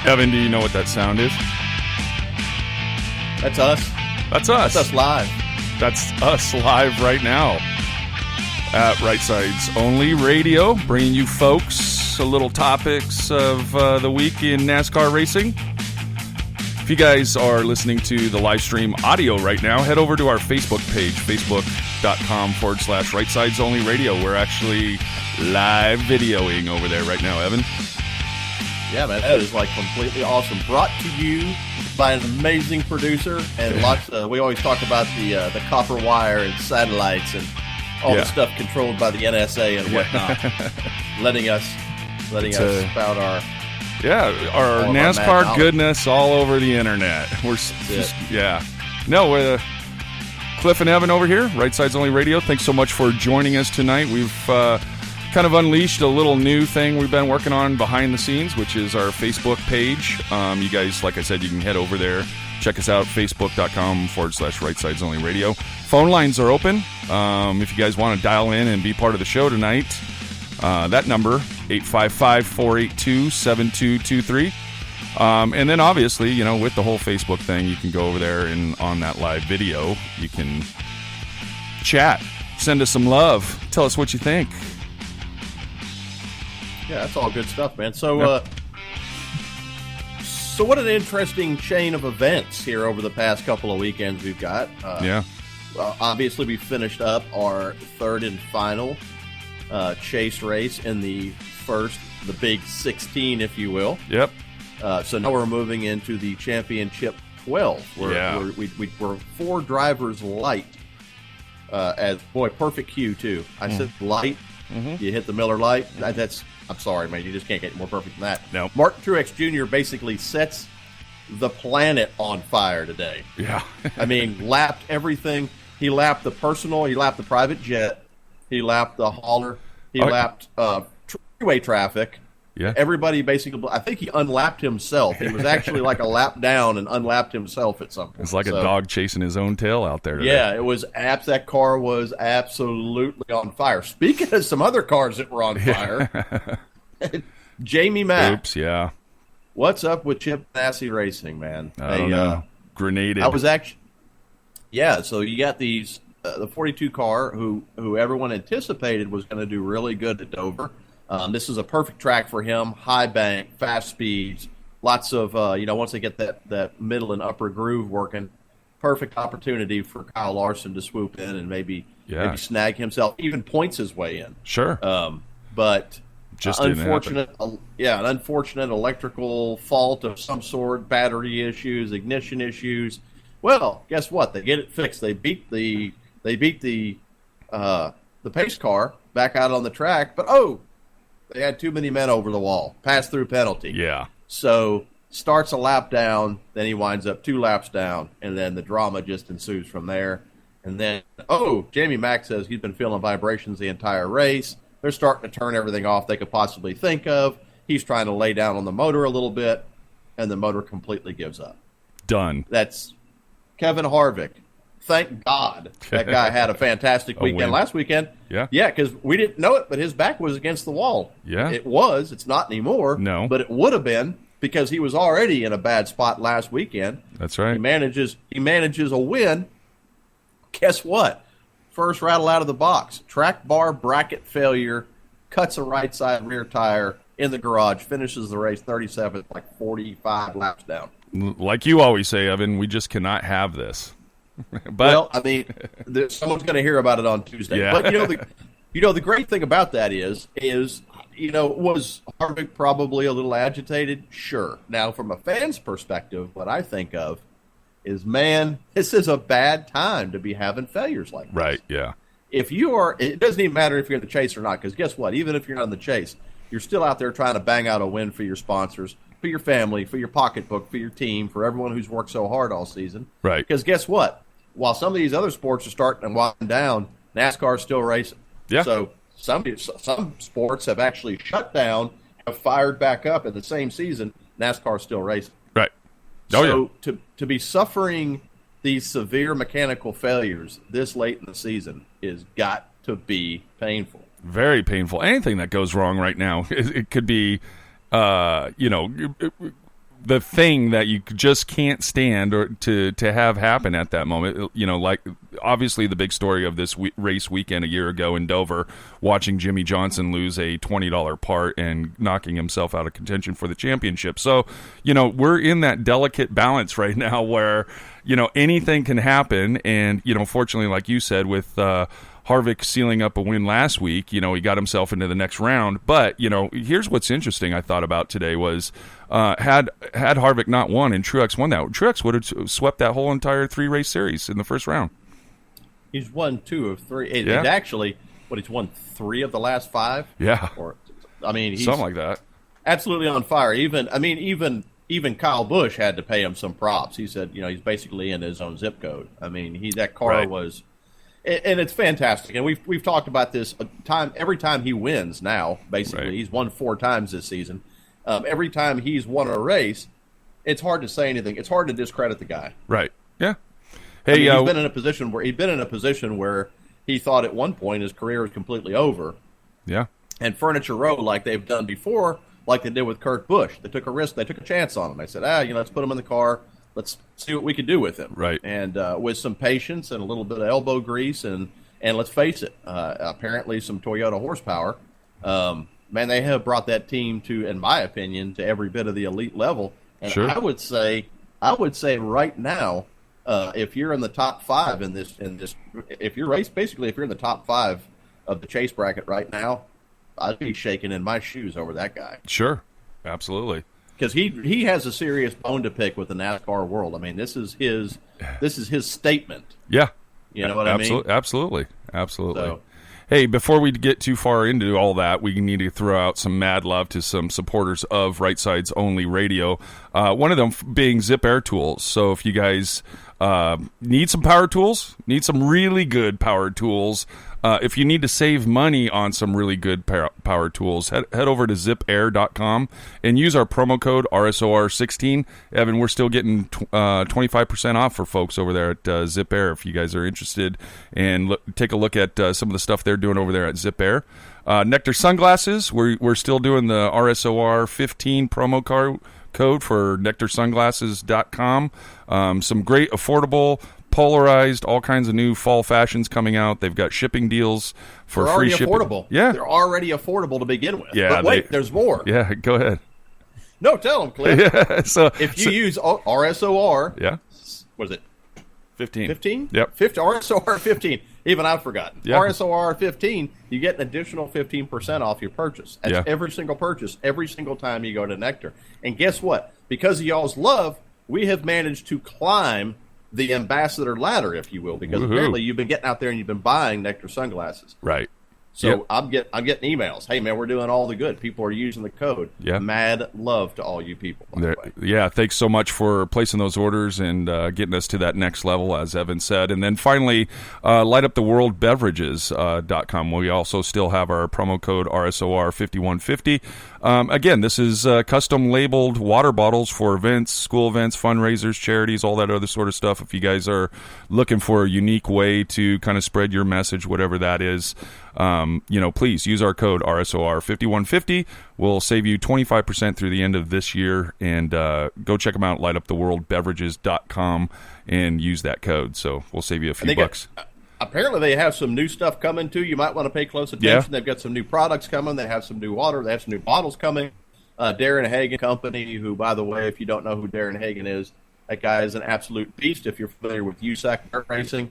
Evan, do you know what that sound is? That's us. That's us. That's us live. That's us live right now at Right Sides Only Radio, bringing you folks a little topics of the week in NASCAR racing. If you guys are listening to the live stream audio right now, head over to our Facebook page, facebook.com/Right Sides Only Radio. We're actually live videoing over there right now, Evan. Yeah, man, that is like completely awesome. Brought to you by an amazing producer, and lots. We always talk about the copper wire and satellites and all the stuff controlled by the NSA and whatnot, letting us spout our NASCAR goodness all over the internet. We're Cliff and Evan over here, Right Sides Only Radio. Thanks so much for joining us tonight. We've kind of unleashed a little new thing we've been working on behind the scenes, which is our Facebook page. You guys, like I said, you can head over there, check us out, facebook.com/Right Sides Only Radio. Phone lines are open. If you guys want to dial in and be part of the show tonight, that number, 855-482-7223. And then obviously, with the whole Facebook thing, you can go over there and on that live video, you can chat, send us some love, tell us what you think. Yeah, that's all good stuff, man. So, so what an interesting chain of events here over the past couple of weekends we've got. Well, obviously, we finished up our third and final chase race in the big 16, if you will. Yep. So now we're moving into the championship 12. We're 4 drivers light. Perfect cue too. I said light. Mm-hmm. You hit the Miller light. I'm sorry, man. You just can't get more perfect than that. No. Martin Truex Jr. basically sets the planet on fire today. Yeah. I mean, lapped everything. He lapped the personal. He lapped the private jet. He lapped the hauler. He lapped freeway traffic. Yeah. Everybody basically, I think he unlapped himself. He was actually like a lap down and unlapped himself at some point. It's like a dog chasing his own tail out there today. Yeah, it was that car was absolutely on fire. Speaking of some other cars that were on fire, Jamie Mack. Oops, yeah. What's up with Chip Ganassi Racing, man? I don't know. Grenaded. I was actually, so you got these, the 42 car who everyone anticipated was going to do really good at Dover. This is a perfect track for him. High bank, fast speeds, lots of, once they get that middle and upper groove working, perfect opportunity for Kyle Larson to swoop in and maybe snag himself, even points his way in. Sure. But just an unfortunate electrical fault of some sort, battery issues, ignition issues. Well, guess what? They get it fixed. They beat the pace car back out on the track, but they had too many men over the wall. Pass-through penalty. Yeah. So starts a lap down, then he winds up 2 laps down, and then the drama just ensues from there. And then, Jamie Mack says he's been feeling vibrations the entire race. They're starting to turn everything off they could possibly think of. He's trying to lay down on the motor a little bit, and the motor completely gives up. Done. That's Kevin Harvick. Thank God that guy had a fantastic weekend last weekend. Yeah, because we didn't know it, but his back was against the wall. Yeah. It was. It's not anymore. No. But it would have been because he was already in a bad spot last weekend. That's right. He manages a win. Guess what? First rattle out of the box. Track bar bracket failure. Cuts a right side rear tire in the garage. Finishes the race 37th, like 45 laps down. Like you always say, Evan, we just cannot have this. But, well, I mean, someone's going to hear about it on Tuesday. Yeah. But the great thing about that is was Harvick probably a little agitated? Sure. Now, from a fan's perspective, what I think of is, man, this is a bad time to be having failures like this. Right. Yeah. If you are, it doesn't even matter if you're in the chase or not, because guess what? Even if you're not in the chase, you're still out there trying to bang out a win for your sponsors, for your family, for your pocketbook, for your team, for everyone who's worked so hard all season. Right. Because guess what? While some of these other sports are starting to wind down, NASCAR is still racing. Yeah. So some sports have actually shut down, have fired back up in the same season. NASCAR is still racing. Right. So to be suffering these severe mechanical failures this late in the season is got to be painful. Very painful. Anything that goes wrong right now, it could be, the thing that you just can't stand or to have happen at that moment. You know, like obviously the big story of this race weekend a year ago in Dover, watching Jimmy Johnson lose a $20 part and knocking himself out of contention for the championship. So, you know, we're in that delicate balance right now where, you know, anything can happen. And, you know, fortunately, like you said, with Harvick sealing up a win last week, you know, he got himself into the next round. But, you know, here's what's interesting I thought about today was had Harvick not won and Truex won that, Truex would have swept that whole entire 3-race series in the first round. He's won 2 of 3. Yeah. He's actually, he's won 3 of the last 5? Yeah. He's something like that. Absolutely on fire. Even Kyle Busch had to pay him some props. He said, you know, he's basically in his own zip code. I mean, that car was... And it's fantastic, and we've talked about this every time he wins now. Basically, he's won 4 times this season. Every time he's won a race, it's hard to say anything. It's hard to discredit the guy. Right? Yeah. Hey, he's been in a position where he thought at one point his career was completely over. Yeah. And Furniture Row, like they've done before, like they did with Kurt Busch, they took a risk. They took a chance on him. They said, let's put him in the car. Let's see what we can do with him. Right. And with some patience and a little bit of elbow grease and let's face it, apparently some Toyota horsepower, man, they have brought that team to, in my opinion, to every bit of the elite level. And sure. I would say right now, if you're in the top 5 in this, if you're in the top 5 of the chase bracket right now, I'd be shaking in my shoes over that guy. Sure. Absolutely. Because he has a serious bone to pick with the NASCAR world. I mean, this is his statement. Yeah, you know what I mean. Absolutely. So, Hey, before we get too far into all that, we need to throw out some mad love to some supporters of Right Sides Only Radio. One of them being Zip Air Tools. So if you guys need some power tools, need some really good power tools. If you need to save money on some really good power tools, head over to zipair.com and use our promo code RSOR16. Evan, we're still getting 25% off for folks over there at Zip Air if you guys are interested. And take a look at some of the stuff they're doing over there at Zip Air. Nectar Sunglasses, we're still doing the RSOR15 promo code for nectarsunglasses.com. Some great affordable polarized, all kinds of new fall fashions coming out. They've got shipping deals for free shipping. Affordable. Yeah, they're already affordable to begin with. Yeah, but wait, there's more. Yeah, go ahead. No, tell them, Cliff. Yeah, if you use RSOR, yeah, what is it? 15. 15? Yep. RSOR 15. Even I've forgotten. Yep. RSOR 15, you get an additional 15% off your purchase. That's every single purchase, every single time you go to Nectar. And guess what? Because of y'all's love, we have managed to climb the ambassador ladder, if you will, because apparently you've been getting out there and you've been buying Nectar sunglasses. Right. So I'm getting emails. Hey, man, we're doing all the good. People are using the code. Yeah. Mad love to all you people, by the way. Yeah, thanks so much for placing those orders and getting us to that next level, as Evan said. And then finally, lightuptheworldbeverages.com. We also still have our promo code RSOR5150. Again, this is custom labeled water bottles for events, school events, fundraisers, charities, all that other sort of stuff. If you guys are looking for a unique way to kind of spread your message, whatever that is, please use our code RSOR5150. We'll save you 25% through the end of this year. And go check them out, lightuptheworldbeverages.com, and use that code. So we'll save you a few bucks. Apparently, they have some new stuff coming, too. You might want to pay close attention. They've got some new products coming. They have some new water. They have some new bottles coming. Darren Hagen Company, who, by the way, if you don't know who Darren Hagen is, that guy is an absolute beast. If you're familiar with USAC dirt racing,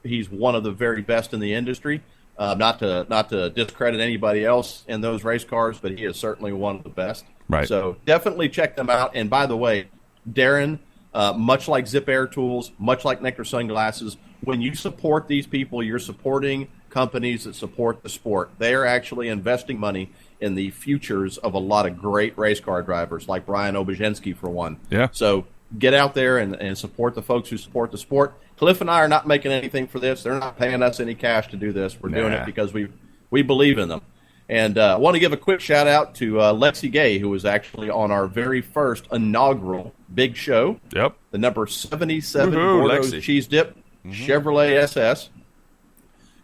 he's one of the very best in the industry. Not to discredit anybody else in those race cars, but he is certainly one of the best. Right. So definitely check them out. And by the way, Darren, much like Zip Air Tools, much like Nectar Sunglasses, when you support these people, you're supporting companies that support the sport. They are actually investing money in the futures of a lot of great race car drivers, like Brian Obaszynski, for one. Yeah. So get out there and support the folks who support the sport. Cliff and I are not making anything for this. They're not paying us any cash to do this. We're doing it because we believe in them. And I want to give a quick shout-out to Lexi Gay, who was actually on our very first inaugural big show. Yep. The number 77 Bordeaux Cheese Dip Chevrolet SS.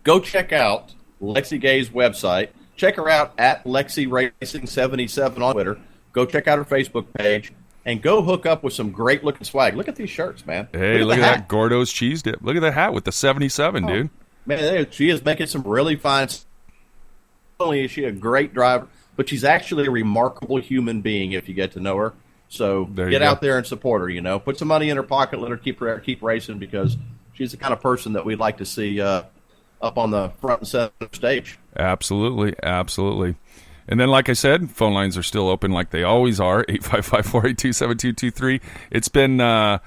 Go check out Lexi Gay's website. Check her out at Lexi Racing 77 on Twitter. Go check out her Facebook page. and go hook up with some great looking swag. Look at these shirts, man. Hey, look at that Gordo's cheese dip. Look at that hat with the 77, dude. Man, she is making some really fine. Not only is she a great driver, but she's actually a remarkable human being if you get to know her. So get out there and support her. Put some money in her pocket, let her keep racing, because she's the kind of person that we'd like to see up on the front and center stage. Absolutely. And then, like I said, phone lines are still open like they always are, 855-482-7223. It's been a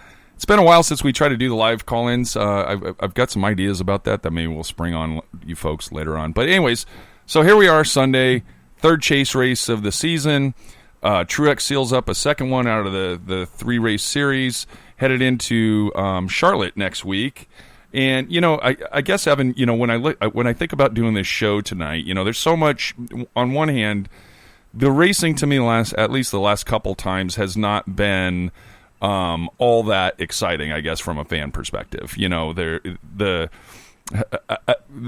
while since we tried to do the live call-ins. I've got some ideas about that maybe we'll spring on you folks later on. But anyways, so here we are, Sunday, third chase race of the season. Truex seals up a second one out of the three-race series, headed into Charlotte next week. And I guess, Evan, when I think about doing this show tonight, there's so much. On one hand, the racing to me at least the last couple times has not been all that exciting, I guess, from a fan perspective. The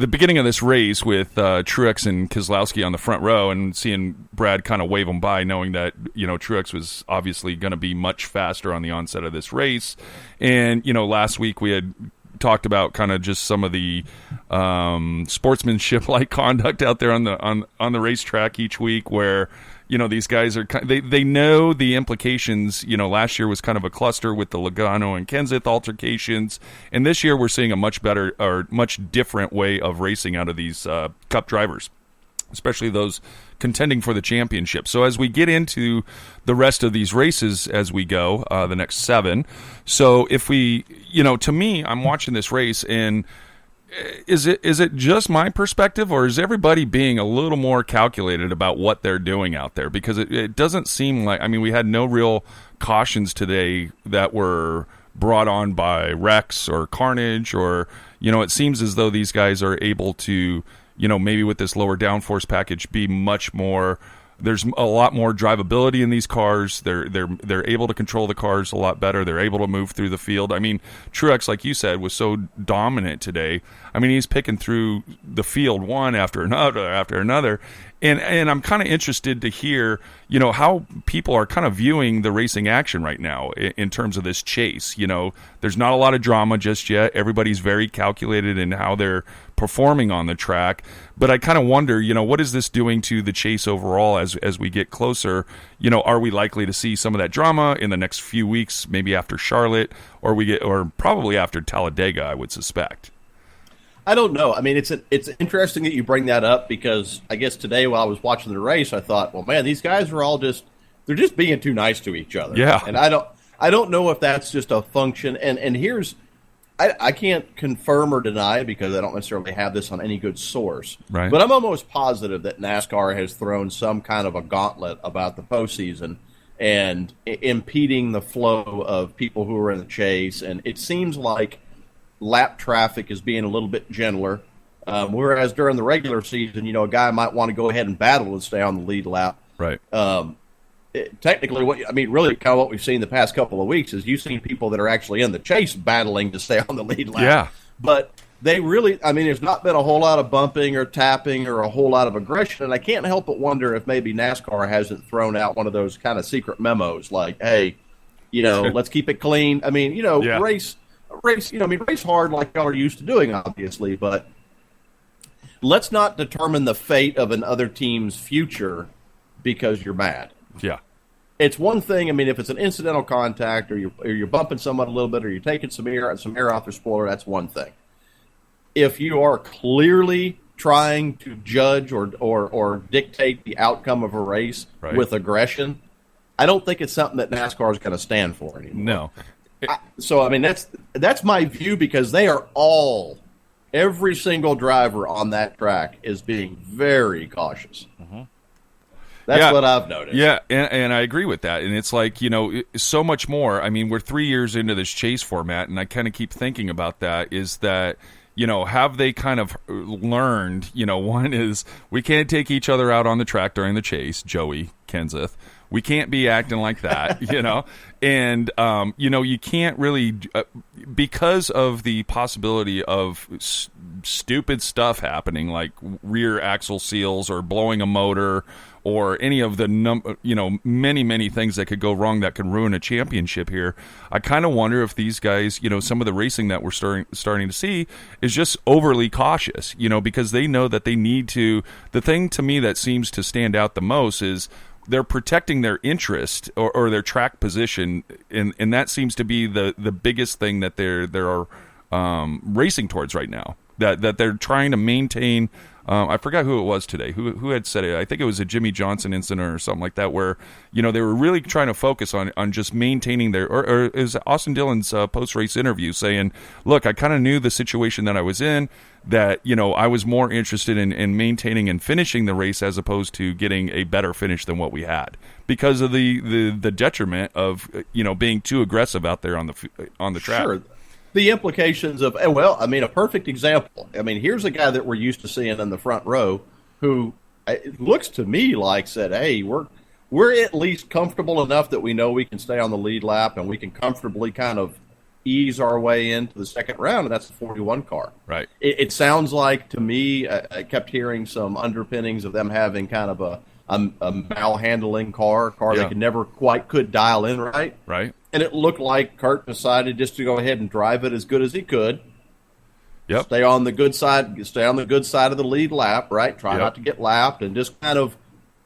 beginning of this race with Truex and Keselowski on the front row, and seeing Brad kind of wave them by, knowing that Truex was obviously going to be much faster on the onset of this race. And last week we had talked about kind of just some of the sportsmanship like conduct out there on the racetrack each week, where these guys are they know the implications. Last year was kind of a cluster with the Logano and Kenseth altercations, and this year we're seeing a much better or much different way of racing out of these Cup drivers, especially those contending for the championship. So as we get into the rest of these races as we go, the next 7, so if we, to me, I'm watching this race, and is it just my perspective, or is everybody being a little more calculated about what they're doing out there? Because it doesn't seem like, we had no real cautions today that were brought on by Rex or Carnage, or, it seems as though these guys are able to, maybe with this lower downforce package, be much more. There's a lot more drivability in these cars. They're able to control the cars a lot better. They're able to move through the field. Truex, like you said, was so dominant today. He's picking through the field one after another. And I'm kind of interested to hear, how people are kind of viewing the racing action right now in terms of this chase. There's not a lot of drama just yet. Everybody's very calculated in how they're performing on the track. But I kind of wonder, what is this doing to the chase overall as we get closer? Are we likely to see some of that drama in the next few weeks, maybe after Charlotte, or probably after Talladega, I would suspect? I don't know. It's interesting that you bring that up, because I guess today while I was watching the race, I thought, well, man, these guys are all they're just being too nice to each other. Yeah. And I don't know if that's just a function. And here's, I can't confirm or deny, because I don't necessarily have this on any good source. Right. But I'm almost positive that NASCAR has thrown some kind of a gauntlet about the postseason and impeding the flow of people who are in the chase. And it seems like lap traffic is being a little bit gentler, whereas during the regular season, a guy might want to go ahead and battle and stay on the lead lap. Right. Technically, really kind of what we've seen the past couple of weeks is you've seen people that are actually in the chase battling to stay on the lead lap. Yeah. But they really, there's not been a whole lot of bumping or tapping or a whole lot of aggression, and I can't help but wonder if maybe NASCAR hasn't thrown out one of those kind of secret memos like, hey, let's keep it clean. Yeah. Race, race hard like y'all are used to doing, obviously, but let's not determine the fate of another team's future because you're mad. Yeah. It's one thing, if it's an incidental contact, or you're bumping someone a little bit, or you're taking some air off their spoiler, that's one thing. If you are clearly trying to judge or dictate the outcome of a race with aggression, I don't think it's something that NASCAR is going to stand for anymore. No. That's my view, because they are every single driver on that track is being very cautious. Mm-hmm. That's what I've noticed. Yeah, and I agree with that. And it's like, so much more. We're 3 years into this chase format, and I kind of keep thinking about that, is that, have they kind of learned, one is we can't take each other out on the track during the chase, Joey, Kenseth. We can't be acting like that, and, you can't really, because of the possibility of stupid stuff happening, like rear axle seals or blowing a motor or any of the many things that could go wrong that could ruin a championship here. I kind of wonder if these guys, some of the racing that we're starting to see is just overly cautious, because they know that they need to. The thing to me that seems to stand out the most is they're protecting their interest or their track position, and that seems to be the biggest thing that they're racing towards right now. That they're trying to maintain. I forgot who it was today. Who had said it? I think it was a Jimmy Johnson incident or something like that, where they were really trying to focus on just maintaining their. Or it was Austin Dillon's post race interview saying, "Look, I kind of knew the situation that I was in. That I was more interested in maintaining and finishing the race as opposed to getting a better finish than what we had because of the detriment of being too aggressive out there on the track." Sure. The implications of, a perfect example. Here's a guy that we're used to seeing in the front row who it looks to me like said, hey, we're at least comfortable enough that we know we can stay on the lead lap and we can comfortably kind of ease our way into the second round, and that's the 41 car. Right. It sounds like to me, I kept hearing some underpinnings of them having kind of a malhandling car yeah. that could dial in right. Right. And it looked like Kurt decided just to go ahead and drive it as good as he could. Yep. Stay on the good side of the lead lap, right? Try not to get lapped and just kind of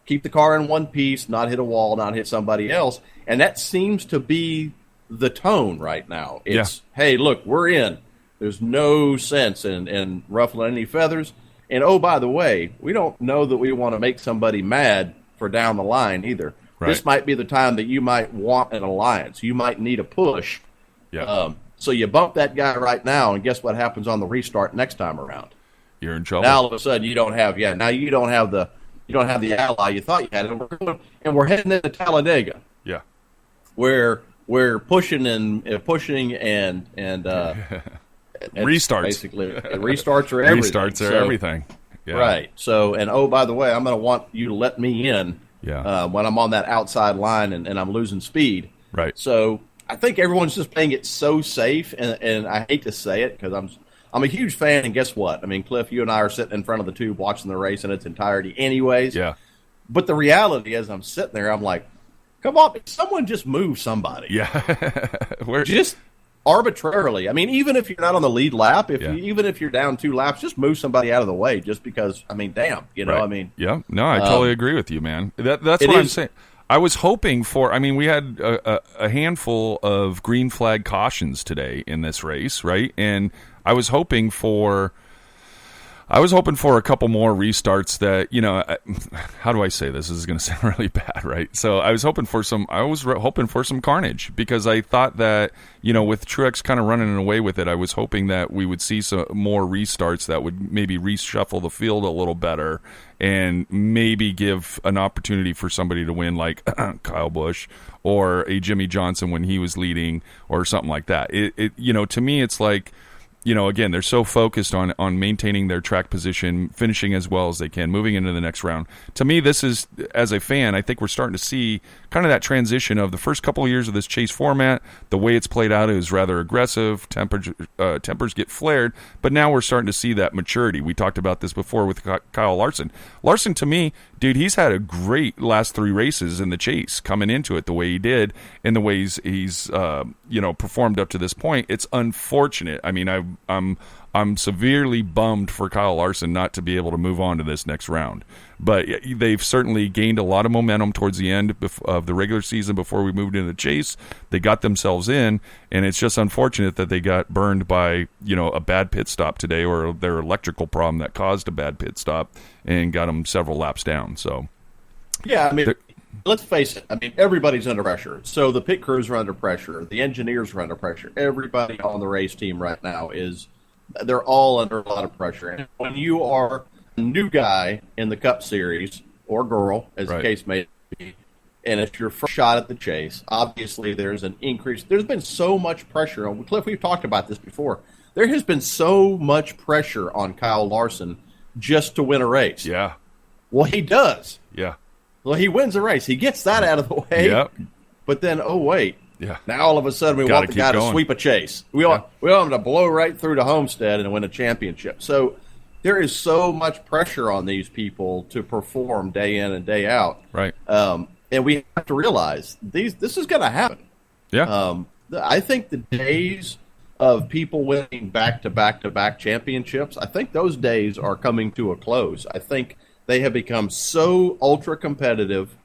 keep the car in one piece, not hit a wall, not hit somebody else. And that seems to be the tone right now. It's, hey, look, we're in. There's no sense in ruffling any feathers. And, oh, by the way, we don't know that we want to make somebody mad for down the line either. Right. This might be the time that you might want an alliance. You might need a push. Yeah. So you bump that guy right now, and guess what happens on the restart next time around? You're in trouble. Now all of a sudden you don't have the ally you thought you had, and we're heading into Talladega. Yeah. Where we're pushing and restarts. Basically, restarts are everything. Restarts are everything. Yeah. Right. So, and oh, by the way, I'm going to want you to let me in when I'm on that outside line and I'm losing speed. Right. So I think everyone's just playing it so safe, and I hate to say it because I'm a huge fan, and guess what? Cliff, you and I are sitting in front of the tube watching the race in its entirety anyways. Yeah. But the reality is I'm sitting there, I'm like, come on, someone just move somebody. Yeah. Just arbitrarily. Even if you're not on the lead lap, even if you're down 2 laps, just move somebody out of the way just because, damn, right. Yeah. No, I totally agree with you, man. That's what I'm saying. I was hoping for, we had a handful of green flag cautions today in this race, right? And I was hoping for a couple more restarts that, how do I say this? This is going to sound really bad, right? So I was hoping for some carnage because I thought that, with Truex kind of running away with it, I was hoping that we would see some more restarts that would maybe reshuffle the field a little better and maybe give an opportunity for somebody to win like Kyle Busch or a Jimmy Johnson when he was leading or something like that. To me, it's like, again, they're so focused on maintaining their track position, finishing as well as they can, moving into the next round. To me, this is, as a fan, I think we're starting to see kind of that transition of the first couple of years of this chase format. The way it's played out is rather aggressive. Tempers get flared, but now we're starting to see that maturity. We talked about this before with Kyle Larson. Larson, to me, dude, he's had a great last 3 races in the chase coming into it the way he did and the ways he's performed up to this point. It's unfortunate. I'm severely bummed for Kyle Larson not to be able to move on to this next round. But they've certainly gained a lot of momentum towards the end of the regular season before we moved into the chase. They got themselves in, and it's just unfortunate that they got burned by, a bad pit stop today or their electrical problem that caused a bad pit stop and got them several laps down. So, yeah, let's face it. Everybody's under pressure. So the pit crews are under pressure. The engineers are under pressure. Everybody on the race team right now they're all under a lot of pressure. And when you are a new guy in the Cup Series, or girl, as the case may be, and it's your first shot at the chase, obviously there's an increase. There's been so much pressure. Cliff, we've talked about this before. There has been so much pressure on Kyle Larson just to win a race. Yeah. Well, he does. Yeah. Well, he wins the race. He gets that out of the way. Yep. But then, oh, wait. Yeah. Now all of a sudden we want the guy to sweep a chase. We want him to blow right through to Homestead and win a championship. So there is so much pressure on these people to perform day in and day out. Right. And we have to realize this is going to happen. Yeah. I think the days of people winning back-to-back championships, I think those days are coming to a close. I think they have become so ultra-competitive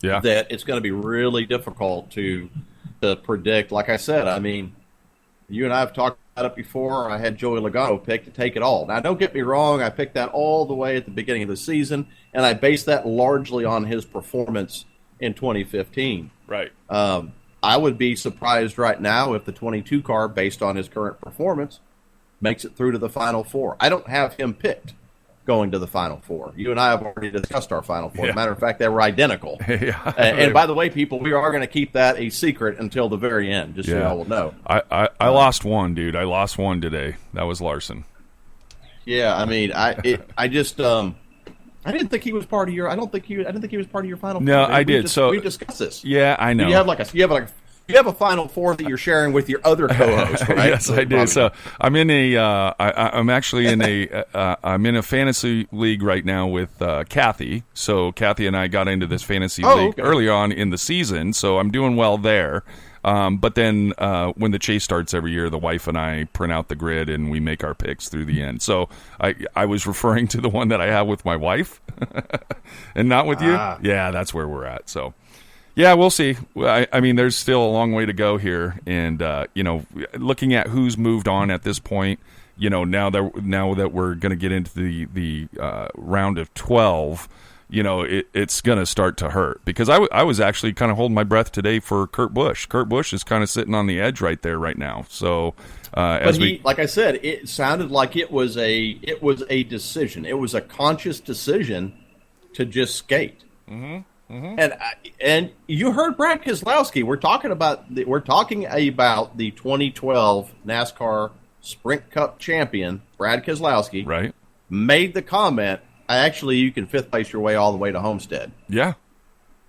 that it's going to be really difficult to predict. Like I said, I mean, you and I have talked about it before. I had Joey Logano pick to take it all. Now, don't get me wrong. I picked that all the way at the beginning of the season, and I based that largely on his performance in 2015. Right. I would be surprised right now if the 22 car, based on his current performance, makes it through to the Final Four. I don't have him picked going to the Final Four. You and I have already discussed our Final Four. As a matter of fact, they were identical. And by the way, people, we are going to keep that a secret until the very end, just so y'all will know. I lost one, dude. I lost one today. That was Larson. Yeah, I mean, I didn't think he was part of your. I didn't think he was part of your Final Four. No, I did. So we discussed this. Yeah, I know. You have a Final Four that you're sharing with your other co-host, right? Yes, I do. So I'm in I'm actually in I'm in a fantasy league right now with Kathy. So Kathy and I got into this fantasy league early on in the season. So I'm doing well there. But then when the chase starts every year, the wife and I print out the grid and we make our picks through the end. So I was referring to the one that I have with my wife and not with you. Yeah, that's where we're at. So, yeah, we'll see. I mean, there's still a long way to go here. And, looking at who's moved on at this point, now that we're going to get into the round of 12, it's going to start to hurt because I was actually kind of holding my breath today for Kurt Busch. Kurt Busch is kind of sitting on the edge right there right now. So, like I said, it sounded like it was a decision. It was a conscious decision to just skate. Mm-hmm. Mm-hmm. And you heard Brad Keselowski. We're talking about the 2012 NASCAR Sprint Cup champion Brad Keselowski. Right. Made the comment. You can fifth place your way all the way to Homestead. Yeah.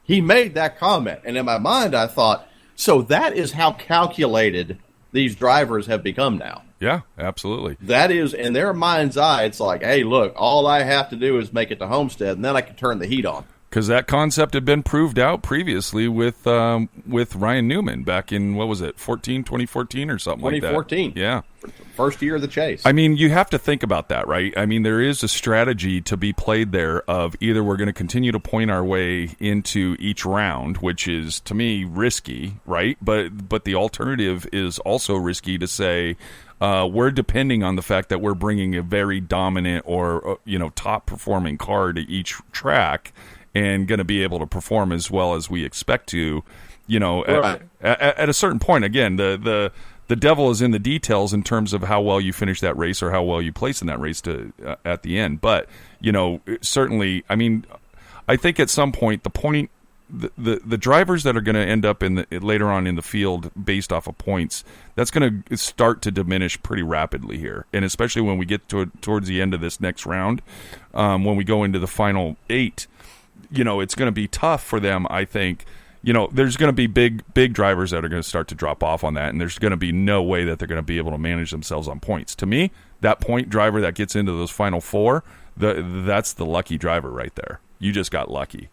He made that comment. And in my mind, I thought, so that is how calculated these drivers have become now. Yeah, absolutely. That is, in their mind's eye, it's like, hey, look, all I have to do is make it to Homestead, and then I can turn the heat on. Because that concept had been proved out previously with Ryan Newman back in, 2014 or something like that. 2014. Yeah. First year of the chase. I mean, you have to think about that, right? I mean, there is a strategy to be played there of either we're going to continue to point our way into each round, which is, to me, risky, right? But the alternative is also risky to say we're depending on the fact that we're bringing a very dominant or, top-performing car to each track and going to be able to perform as well as we expect to, right. at a certain point. Again, the devil is in the details in terms of how well you finish that race or how well you place in that race at the end. But, certainly, I mean, I think at some point, the drivers that are going to end up later on in the field based off of points, that's going to start to diminish pretty rapidly here. And especially when we get towards the end of this next round, when we go into the final 8, it's going to be tough for them, I think. There's going to be big drivers that are going to start to drop off on that, and there's going to be no way that they're going to be able to manage themselves on points. To me, that point driver that gets into those final 4, that's the lucky driver right there. You just got lucky.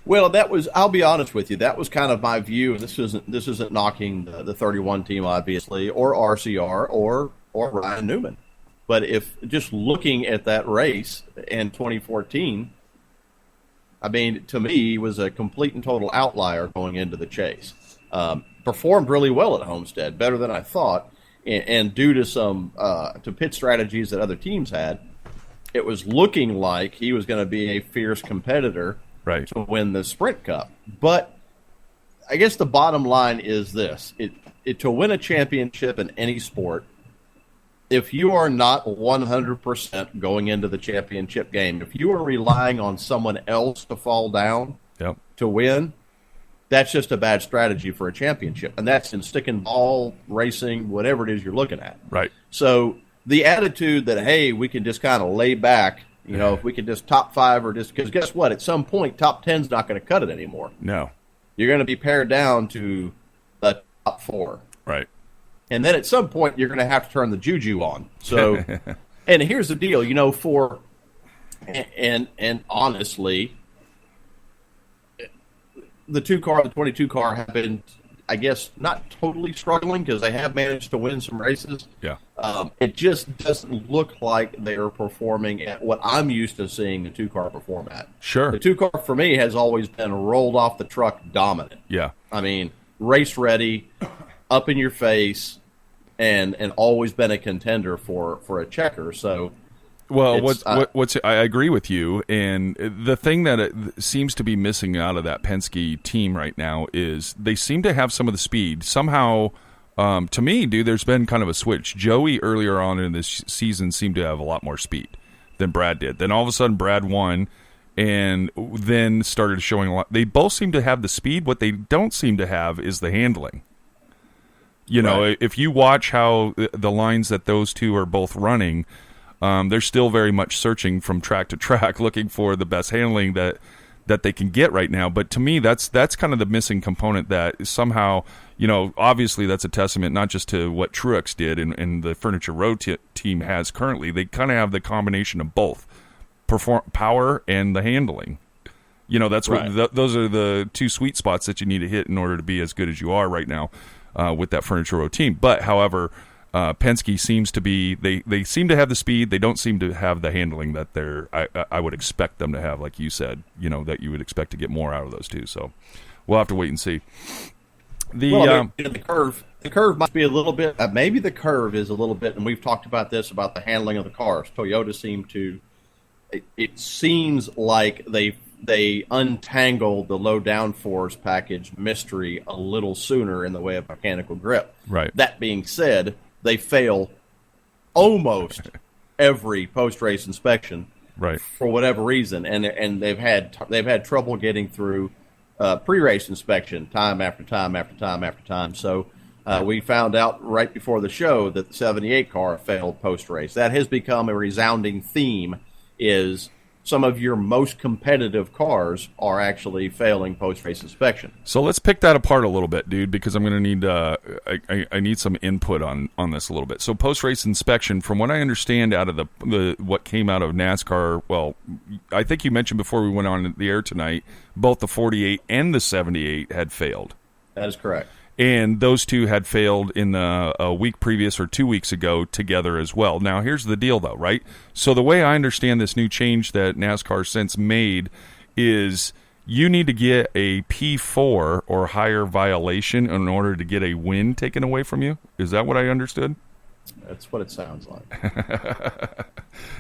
Well, I'll be honest with you, that was kind of my view. This isn't knocking the 31 team, obviously, or RCR or Ryan Newman. But if just looking at that race in 2014, I mean, to me, he was a complete and total outlier going into the chase. Performed really well at Homestead, better than I thought, and due to some to pit strategies that other teams had, it was looking like he was going to be a fierce competitor to win the Sprint Cup. But I guess the bottom line is this: to win a championship in any sport, if you are not 100% going into the championship game, if you are relying on someone else to fall down to win, that's just a bad strategy for a championship. And that's in stick and ball, racing, whatever it is you're looking at. Right. So the attitude that, hey, we can just kind of lay back, if we can just top 5 or just – because guess what? At some point, top 10's not going to cut it anymore. No. You're going to be pared down to the top 4. Right. And then at some point, you're going to have to turn the juju on. So And here's the deal, and honestly, the 22 car have been, I guess, not totally struggling because they have managed to win some races. Yeah. It just doesn't look like they are performing at what I'm used to seeing the 2 car perform at. Sure. The 2 car for me has always been rolled off the truck dominant. Yeah. I mean, race ready, up in your face, and always been a contender for a checker. So, well, I agree with you, and the thing that it seems to be missing out of that Penske team right now is they seem to have some of the speed. Somehow, to me, dude, there's been kind of a switch. Joey earlier on in this season seemed to have a lot more speed than Brad did. Then all of a sudden, Brad won, and then started showing a lot. They both seem to have the speed. What they don't seem to have is the handling. Right. If you watch how the lines that those two are both running, they're still very much searching from track to track, looking for the best handling that they can get right now. But to me, that's kind of the missing component that somehow, obviously that's a testament not just to what Truex did and the Furniture Row team has currently. They kind of have the combination of both power and the handling. That's right. Those are the two sweet spots that you need to hit in order to be as good as you are right now with that Furniture Row team. But however, Penske seems to be they seem to have the speed. They don't seem to have the handling that I would expect them to have, like you said, that you would expect to get more out of those two. So we'll have to wait and see. The curve might be a little bit, maybe the curve is a little bit, and we've talked about this, about the handling of the cars. Toyota it seems like they untangled the low downforce package mystery a little sooner in the way of mechanical grip. Right. That being said, they fail almost every post-race inspection, right, for whatever reason, and they've had trouble getting through pre-race inspection time after time after time after time. So we found out right before the show that the 78 car failed post-race. That has become a resounding theme. Is some of your most competitive cars are actually failing post-race inspection. So let's pick that apart a little bit, dude, because I'm going to need I need some input on this a little bit. So post-race inspection, from what I understand out of the what came out of NASCAR, well, I think you mentioned before we went on the air tonight, both the 48 and the 78 had failed. That is correct. And those two had failed in a week previous or 2 weeks ago together as well. Now, here's the deal, though, right? So the way I understand this new change that NASCAR since made is you need to get a P4 or higher violation in order to get a win taken away from you. Is that what I understood? That's what it sounds like.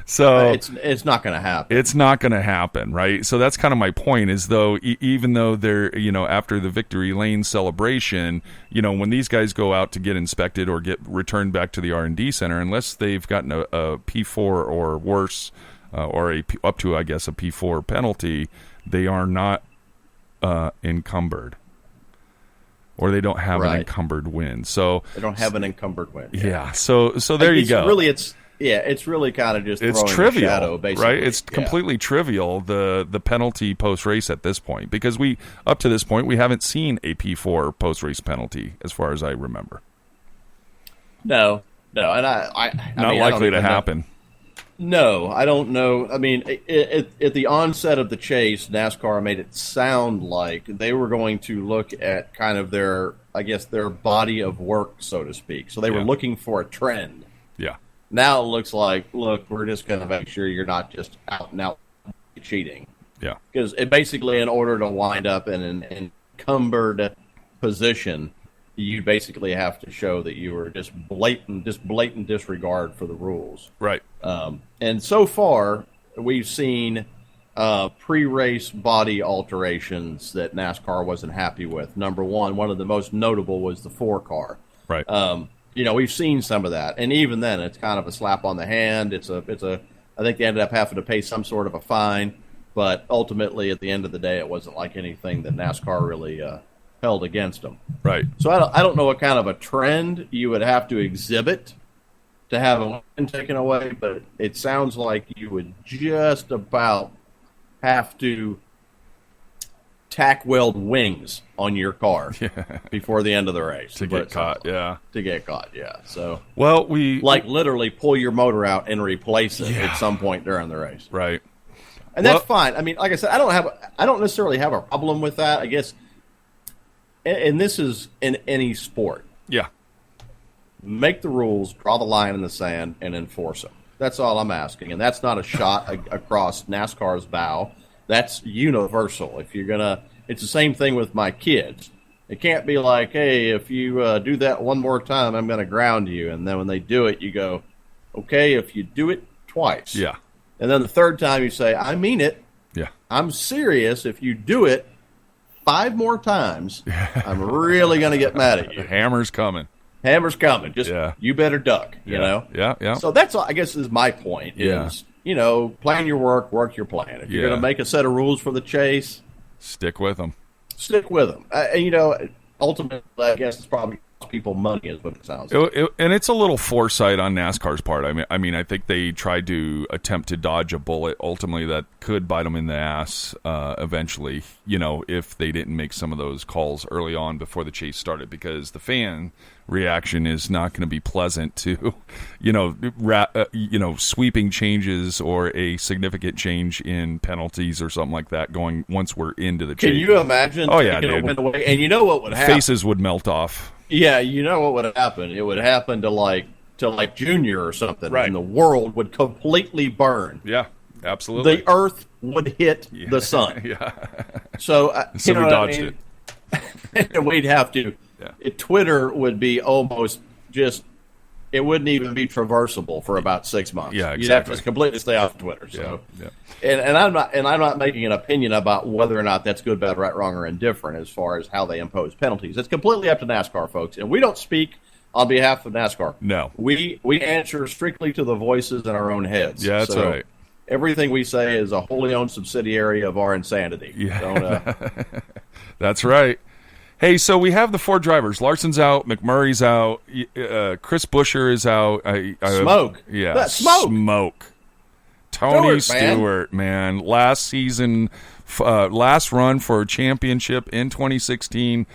So it's not going to happen. It's not going to happen, right? So that's kind of my point. Is though even though they're after the victory lane celebration, when these guys go out to get inspected or get returned back to the R&D center, unless they've gotten a P4 or worse, or up to I guess a P4 penalty, they are not encumbered. Or they don't have an encumbered win. So they don't have an encumbered win. Yeah. So there you go. It's really kind of just it's throwing trivial, a shadow, basically. Right? It's completely trivial, the penalty post race at this point, because up to this point we haven't seen a P4 post race penalty as far as I remember. No, and I not likely to happen. No, I don't know. I mean, at the onset of the chase, NASCAR made it sound like they were going to look at kind of their body of work, so to speak. So they were looking for a trend. Yeah. Now it looks like, look, we're just going to make sure you're not just out and out cheating. Yeah. Because it basically, in order to wind up in an encumbered position, you basically have to show that you were just blatant disregard for the rules. Right. And so far, we've seen pre-race body alterations that NASCAR wasn't happy with. Number one of the most notable was the 4 car. Right. We've seen some of that, and even then, it's kind of a slap on the hand. I think they ended up having to pay some sort of a fine, but ultimately, at the end of the day, it wasn't like anything that NASCAR really held against them. Right. So I don't know what kind of a trend you would have to exhibit to have a win taken away, but it sounds like you would just about have to tack weld wings on your car before the end of the race to get caught. Yeah, to get caught. Yeah. So we literally pull your motor out and replace it at some point during the race. Right. And that's fine. I mean, like I said, I don't necessarily have a problem with that. I guess, and this is in any sport. Yeah. Make the rules, draw the line in the sand, and enforce them. That's all I'm asking, and that's not a shot across NASCAR's bow. That's universal. If you're gonna, it's the same thing with my kids. It can't be like, hey, if you do that one more time, I'm going to ground you. And then when they do it, you go, okay, if you do it twice. Yeah. And then the third time you say, I mean it. Yeah. I'm serious. If you do it 5 more times, I'm really going to get mad at you. Hammer's coming. Hammer's coming. Just you better duck, you know? Yeah. So that's, I guess, is my point is, plan your work your plan. If you're going to make a set of rules for the chase, stick with them. Stick with them. Ultimately, I guess it's probably cost people money is what it sounds like. And it's a little foresight on NASCAR's part. I mean, I think they tried to attempt to dodge a bullet ultimately that could bite them in the ass eventually, if they didn't make some of those calls early on before the chase started, because the fan reaction is not going to be pleasant to, sweeping changes or a significant change in penalties or something like that going once we're into the chase. Can you imagine? Oh yeah, dude. Away? And you know what would happen? Faces would melt off. Yeah, you know what would happen? It would happen to like Junior or something, right? And the world would completely burn. Yeah, absolutely. The Earth would hit the sun. Yeah. So we dodged it. And we'd have to. Yeah. Twitter would be almost just. It wouldn't even be traversable for about 6 months. Yeah, exactly. You'd have to completely stay off Twitter. So, And I'm not making an opinion about whether or not that's good, bad, right, wrong, or indifferent as far as how they impose penalties. It's completely up to NASCAR, folks, and we don't speak on behalf of NASCAR. No, we answer strictly to the voices in our own heads. Yeah, that's right. Everything we say is a wholly owned subsidiary of our insanity. Yeah, that's right. Hey, so we have the 4 drivers. Larson's out. McMurray's out. Chris Buescher is out. Smoke. Yeah. Smoke. Tony Stewart, man. Last season, last run for a championship in 2016.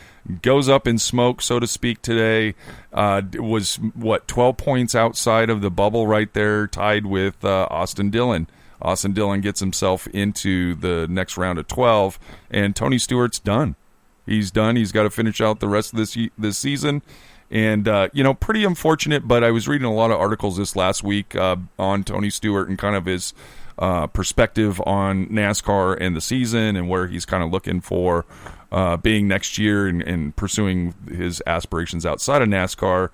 Goes up in smoke, so to speak, today. Was, 12 points outside of the bubble right there, tied with Austin Dillon. Austin Dillon gets himself into the next round of 12, and Tony Stewart's done. He's done. He's got to finish out the rest of this season. And, pretty unfortunate, but I was reading a lot of articles this last week on Tony Stewart and kind of his perspective on NASCAR and the season and where he's kind of looking for being next year and pursuing his aspirations outside of NASCAR.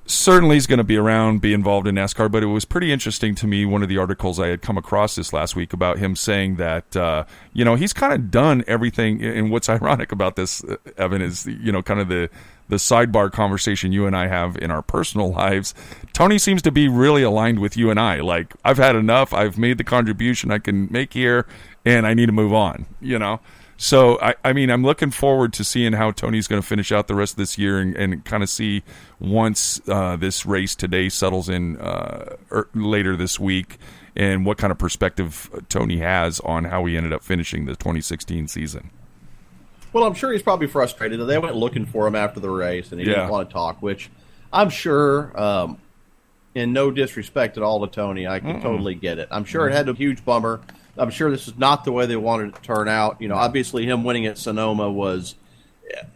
Certainly he's going to be around, be involved in NASCAR, but it was pretty interesting to me, one of the articles I had come across this last week about him saying that, he's kind of done everything. And what's ironic about this, Evan, is, kind of the sidebar conversation you and I have in our personal lives. Tony seems to be really aligned with you and I. Like, I've had enough. I've made the contribution I can make here, and I need to move on, So, I'm looking forward to seeing how Tony's going to finish out the rest of this year and kind of see once this race today settles in later this week and what kind of perspective Tony has on how he ended up finishing the 2016 season. Well, I'm sure he's probably frustrated. They went looking for him after the race, and he didn't want to talk, which I'm sure, in no disrespect at all to Tony, I can totally get it. I'm sure it had a huge bummer. I'm sure this is not the way they wanted it to turn out. Obviously him winning at Sonoma was,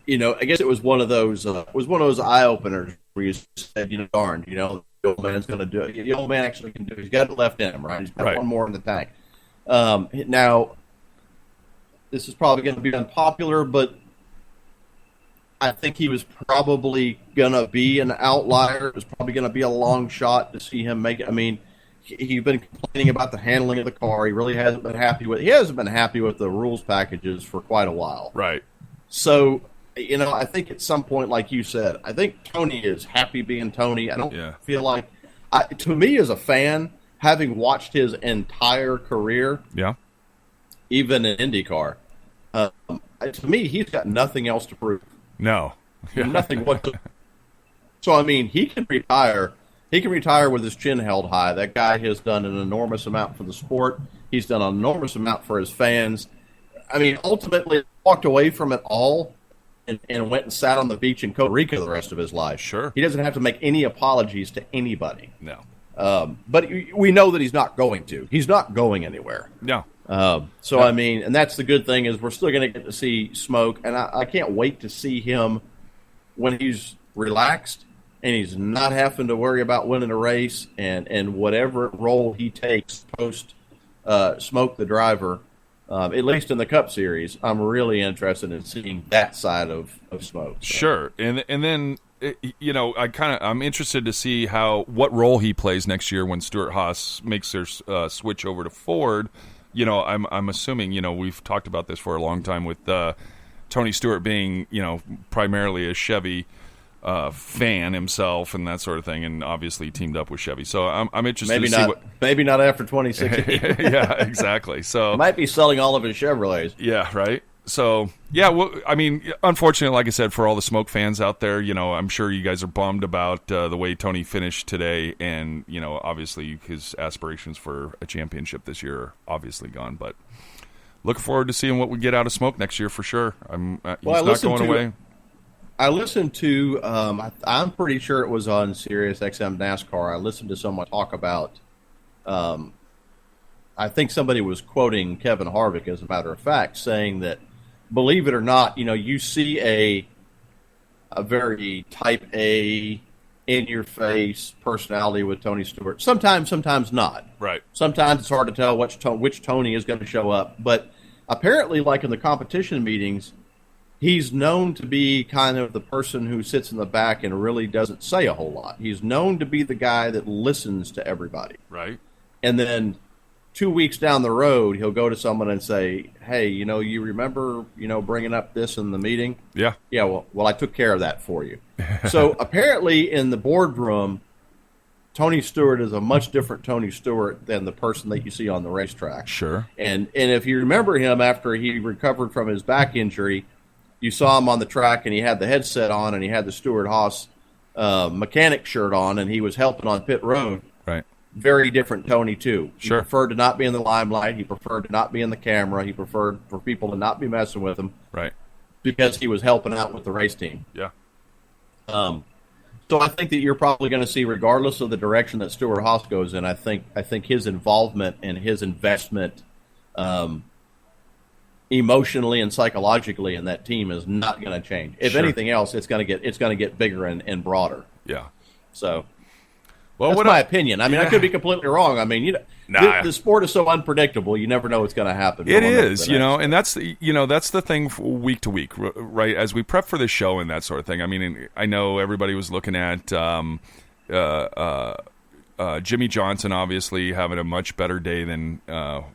I guess it was one of those eye openers where you said, darn, the old man's going to do it. The old man actually can do it. He's got it left in him, right? He's got one more in the tank. Now, this is probably going to be unpopular, but I think he was probably going to be an outlier. It was probably going to be a long shot to see him make it. I mean, he's been complaining about the handling of the car. He really hasn't been happy with. He hasn't been happy with the rules packages for quite a while. Right. So, I think at some point, like you said, I think Tony is happy being Tony. I don't feel like, to me as a fan, having watched his entire career, even in IndyCar, to me he's got nothing else to prove. No, nothing whatsoever. So he can retire. He can retire with his chin held high. That guy has done an enormous amount for the sport. He's done an enormous amount for his fans. I mean, ultimately walked away from it all and went and sat on the beach in Costa Rica the rest of his life. Sure. He doesn't have to make any apologies to anybody. No. But we know that he's not going to. He's not going anywhere. No. I mean, and that's the good thing is we're still going to get to see Smoke, and I can't wait to see him when he's relaxed and he's not having to worry about winning a race and whatever role he takes post Smoke the driver, at least in the Cup Series. I'm really interested in seeing that side of Smoke. So. Sure, and then I'm interested to see what role he plays next year when Stewart-Haas makes their switch over to Ford. I'm assuming, we've talked about this for a long time with Tony Stewart being, primarily a Chevy fan himself and that sort of thing, and obviously teamed up with Chevy. So I'm interested to see maybe not after 2016. Yeah, exactly. So might be selling all of his Chevrolets. Yeah, right. So, yeah, well, I mean, unfortunately, like I said, for all the Smoke fans out there, I'm sure you guys are bummed about the way Tony finished today. And, obviously his aspirations for a championship this year are obviously gone. But looking forward to seeing what we get out of Smoke next year for sure. He's not going away. I listened to, I'm pretty sure it was on Sirius XM NASCAR. I listened to someone talk about, I think somebody was quoting Kevin Harvick, as a matter of fact, saying that, believe it or not, you see a very type A, in-your-face personality with Tony Stewart. Sometimes not. Right. Sometimes it's hard to tell which Tony is going to show up. But apparently, like in the competition meetings, he's known to be kind of the person who sits in the back and really doesn't say a whole lot. He's known to be the guy that listens to everybody. Right. And then 2 weeks down the road, he'll go to someone and say, hey, you remember, bringing up this in the meeting? Yeah. Yeah, well, I took care of that for you. So apparently in the boardroom, Tony Stewart is a much different Tony Stewart than the person that you see on the racetrack. Sure. And if you remember him after he recovered from his back injury, you saw him on the track and he had the headset on and he had the Stewart-Haas mechanic shirt on and he was helping on pit road. Right. Very different Tony, too. Sure. He preferred to not be in the limelight. He preferred to not be in the camera. He preferred for people to not be messing with him. Right. Because he was helping out with the race team. Yeah. So I think that you're probably going to see, regardless of the direction that Stewart-Haas goes in, I think his involvement and his investment emotionally and psychologically in that team is not going to change. If anything else, it's going to get bigger and broader. Yeah. So well, that's my opinion. I mean, I could be completely wrong. I mean, the sport is so unpredictable. You never know what's going to happen. It is, and that's the thing week to week, right? As we prep for the show and that sort of thing. I mean, I know everybody was looking at Jimmy Johnson obviously having a much better day than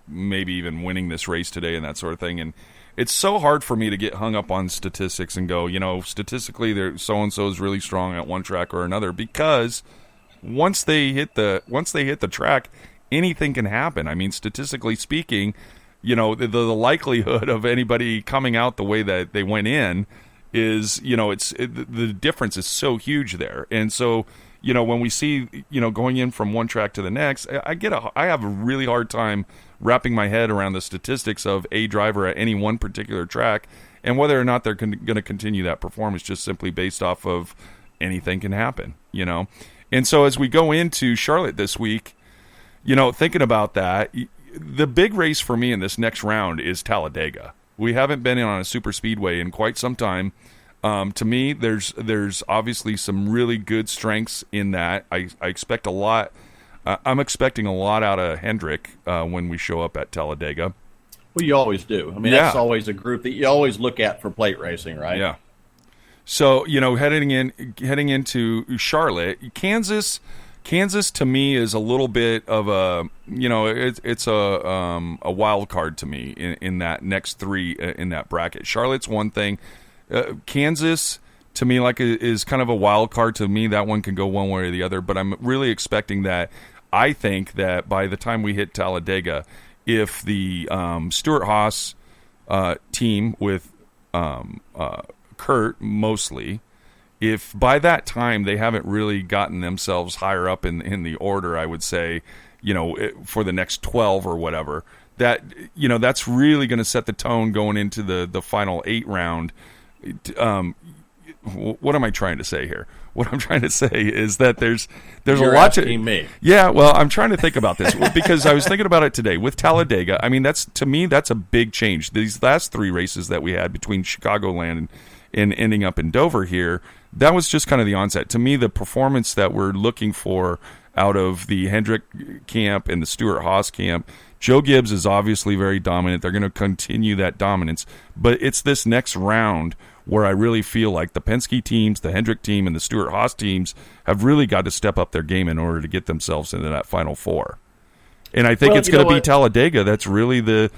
maybe even winning this race today and that sort of thing. And it's so hard for me to get hung up on statistics and go, statistically, so and so is really strong at one track or another, because once they hit the track, anything can happen. I mean, statistically speaking, the likelihood of anybody coming out the way that they went in is, the difference is so huge there. And so, when we see, going in from one track to the next, I have a really hard time wrapping my head around the statistics of a driver at any one particular track and whether or not they're going to continue that performance just simply based off of anything can happen, And so as we go into Charlotte this week, thinking about that, the big race for me in this next round is Talladega. We haven't been on a super speedway in quite some time. To me, there's obviously some really good strengths in that. I expect a lot. I'm expecting a lot out of Hendrick when we show up at Talladega. Well, you always do. I mean, that's always a group that you always look at for plate racing, right? Yeah. So, heading into Charlotte, Kansas to me is a little bit of a, it's a wild card to me in that next three in that bracket. Charlotte's one thing. Kansas to me is kind of a wild card to me. That one can go one way or the other, but I'm really expecting that. I think that by the time we hit Talladega, if the Stewart-Haas team with Kurt mostly, if by that time they haven't really gotten themselves higher up in the order, I would say, for the next 12 or whatever, that that's really going to set the tone going into the final 8 round. What am I trying to say here? What I'm trying to say is that there's You're a lot to me. Yeah, well, I'm trying to think about this because I was thinking about it today with Talladega. I mean, that's a big change. These last 3 races that we had between Chicagoland and ending up in Dover here, that was just kind of the onset. To me, the performance that we're looking for out of the Hendrick camp and the Stewart-Haas camp, Joe Gibbs is obviously very dominant. They're going to continue that dominance, but it's this next round where I really feel like the Penske teams, the Hendrick team, and the Stewart-Haas teams have really got to step up their game in order to get themselves into that Final Four. And I think it's going to be Talladega. That's really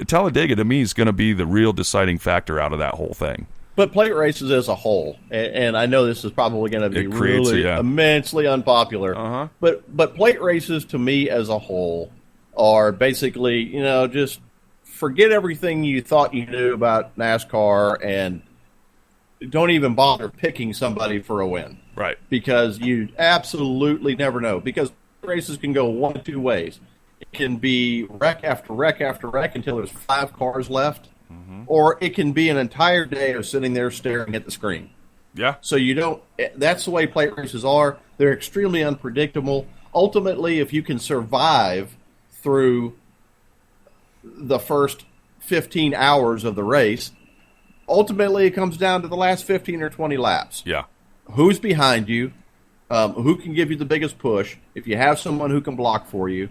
Talladega, to me, is going to be the real deciding factor out of that whole thing. But plate races as a whole, and I know this is probably going to be really immensely unpopular, but plate races to me as a whole are basically, just forget everything you thought you knew about NASCAR and don't even bother picking somebody for a win. Right. Because you absolutely never know. Because races can go one of 2 ways. It can be wreck after wreck after wreck until there's 5 cars left, or it can be an entire day of sitting there staring at the screen. Yeah. So that's the way plate races are. They're extremely unpredictable. Ultimately, if you can survive through the first 15 hours of the race, ultimately it comes down to the last 15 or 20 laps. Yeah. Who's behind you? Who can give you the biggest push? If you have someone who can block for you.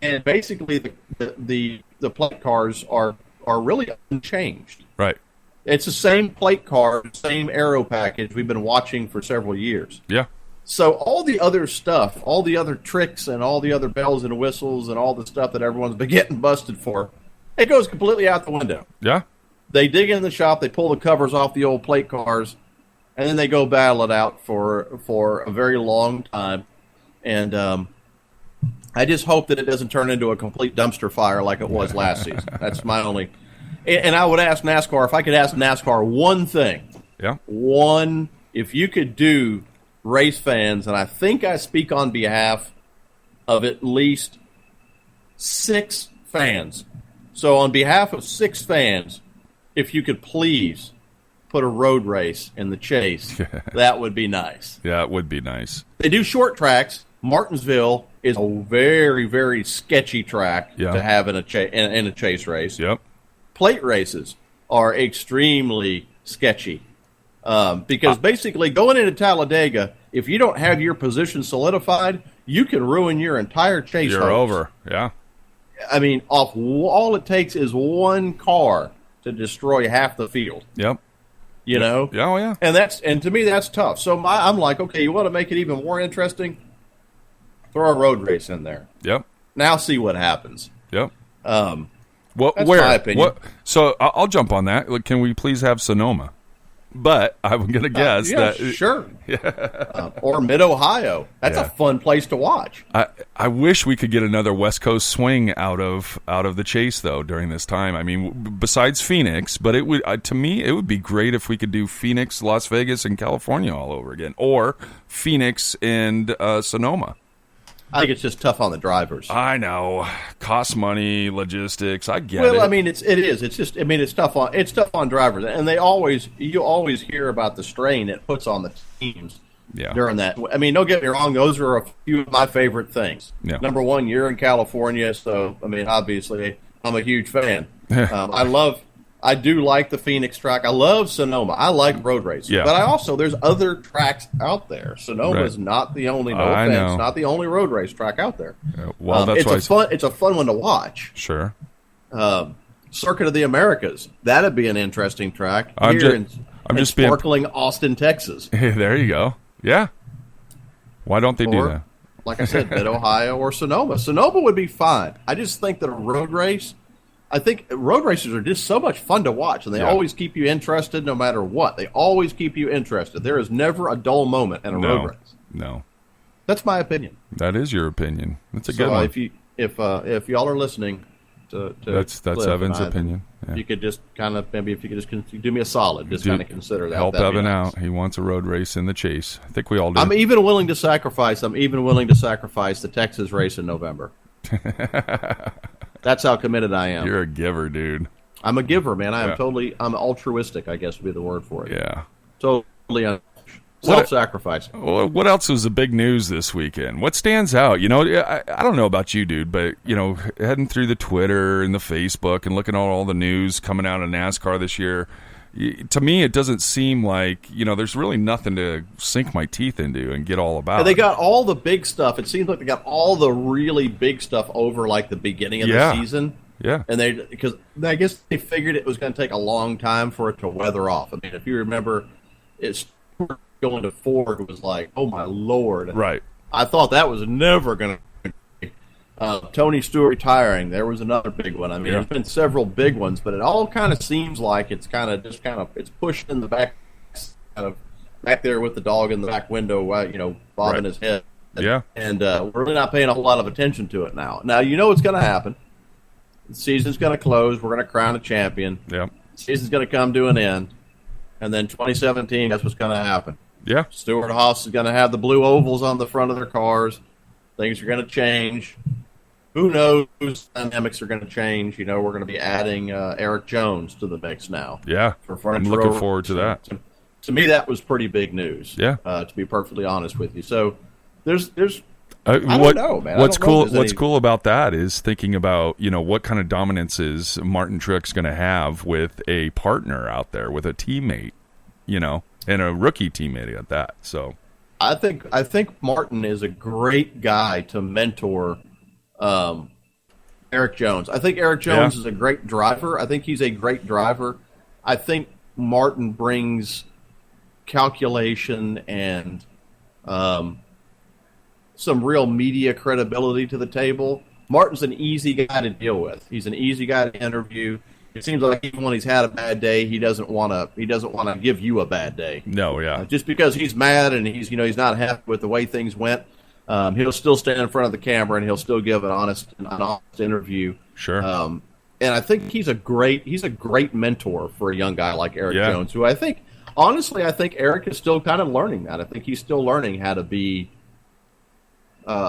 And basically the plate cars are really unchanged. Right. It's the same plate car, same aero package we've been watching for several years. Yeah. So all the other stuff, all the other tricks and all the other bells and whistles and all the stuff that everyone's been getting busted for, it goes completely out the window. Yeah. They dig in the shop, they pull the covers off the old plate cars, and then they go battle it out for a very long time. And I just hope that it doesn't turn into a complete dumpster fire like it was last season. That's my only. And I would ask NASCAR, if I could ask NASCAR one thing. Yeah. If you could do race fans, and I think I speak on behalf of at least 6 fans. So on behalf of 6 fans, if you could please put a road race in the Chase, that would be nice. Yeah, it would be nice. They do short tracks. Martinsville is a very, very sketchy track to have in a Chase race. Yep. Plate races are extremely sketchy. Because basically going into Talladega, if you don't have your position solidified, you can ruin your entire chase. You're over, yeah. I mean, all it takes is one car to destroy half the field. Yep. You know? Oh, yeah. And to me, that's tough. So I'm like, okay, you want to make it even more interesting? Throw a road race in there. Yep. Now see what happens. Yep. That's where? my opinion. So I'll jump on that. Can we please have Sonoma? But I'm going to guess that sure. Or Mid-Ohio. That's a fun place to watch. I wish we could get another West Coast swing out of the Chase though during this time. I mean, besides Phoenix, but it would to me it would be great if we could do Phoenix, Las Vegas, and California all over again, or Phoenix and Sonoma. I think it's just tough on the drivers. I know, costs money, logistics. I get it. Well, I mean, it is. It's just. I mean, it's tough on drivers, and you always hear about the strain it puts on the teams. Yeah. During that, I mean, don't get me wrong; those are a few of my favorite things. Yeah. Number one, you're in California, so I mean, obviously, I'm a huge fan. I do like the Phoenix track. I love Sonoma. I like road racing. Yeah. But there's other tracks out there. Sonoma is not the only, not the only road race track out there. Well, that's it's a fun one to watch. Sure. Circuit of the Americas. That'd be an interesting track. I'm just sparkling Austin, Texas. There you go. Yeah. Why don't they do that? Like I said, Mid-Ohio or Sonoma. Sonoma would be fine. I just think that a road race, I think road races are just so much fun to watch, and they always keep you interested no matter what. They always keep you interested. There is never a dull moment in a road race. No. That's my opinion. That is your opinion. That's a good one. If y'all are listening to that's Cliff Evan's opinion. Yeah. You could just kind of do me a solid, just kind of consider that. Help Evan out. He wants a road race in the Chase. I think we all do. I'm even willing to sacrifice the Texas race in November. That's how committed I am. You're a giver, dude. I'm a giver, man. I'm altruistic, I guess would be the word for it. Yeah. Totally self-sacrificing. What else was the big news this weekend? What stands out? I don't know about you, dude, but, heading through the Twitter and the Facebook and looking at all the news coming out of NASCAR this year, to me, it doesn't seem like, there's really nothing to sink my teeth into and get all about. And they got all the big stuff. It seems like they got all the really big stuff over, like, the beginning of the season. Yeah. And because I guess they figured it was going to take a long time for it to weather off. I mean, if you remember, it's going to Ford was like, oh my Lord. Right. I thought that was never going to be. Tony Stewart retiring, there was another big one. I mean, there's been several big ones, but it all kind of seems like it's it's pushed in the back, kind of back there with the dog in the back window, bobbing his head. Yeah. And we're really not paying a whole lot of attention to it now. Now, what's going to happen. The season's going to close. We're going to crown a champion. Yeah. The season's going to come to an end. And then 2017, that's what's going to happen. Yeah. Stewart Haas is going to have the blue ovals on the front of their cars. Things are going to change. Who knows? Dynamics are going to change. We're going to be adding Eric Jones to the mix now. Yeah. I'm looking forward to that. To me, that was pretty big news. Yeah. To be perfectly honest with you. So there's I don't know, man. What's cool about that is thinking about, what kind of dominance is Martin Truex going to have with a partner out there, with a teammate, and a rookie teammate at that. So I think Martin is a great guy to mentor Eric Jones. I think Eric Jones is a great driver. I think he's a great driver. I think Martin brings calculation and some real media credibility to the table. Martin's an easy guy to deal with. He's an easy guy to interview. It seems like even when he's had a bad day, he doesn't want to give you a bad day. No, yeah. Just because he's mad and he's not happy with the way things went, he'll still stand in front of the camera and he'll still give an honest interview. Sure. And I think he's a great mentor for a young guy like Eric Jones, who I think Eric is still kind of learning that. I think he's still learning how to be.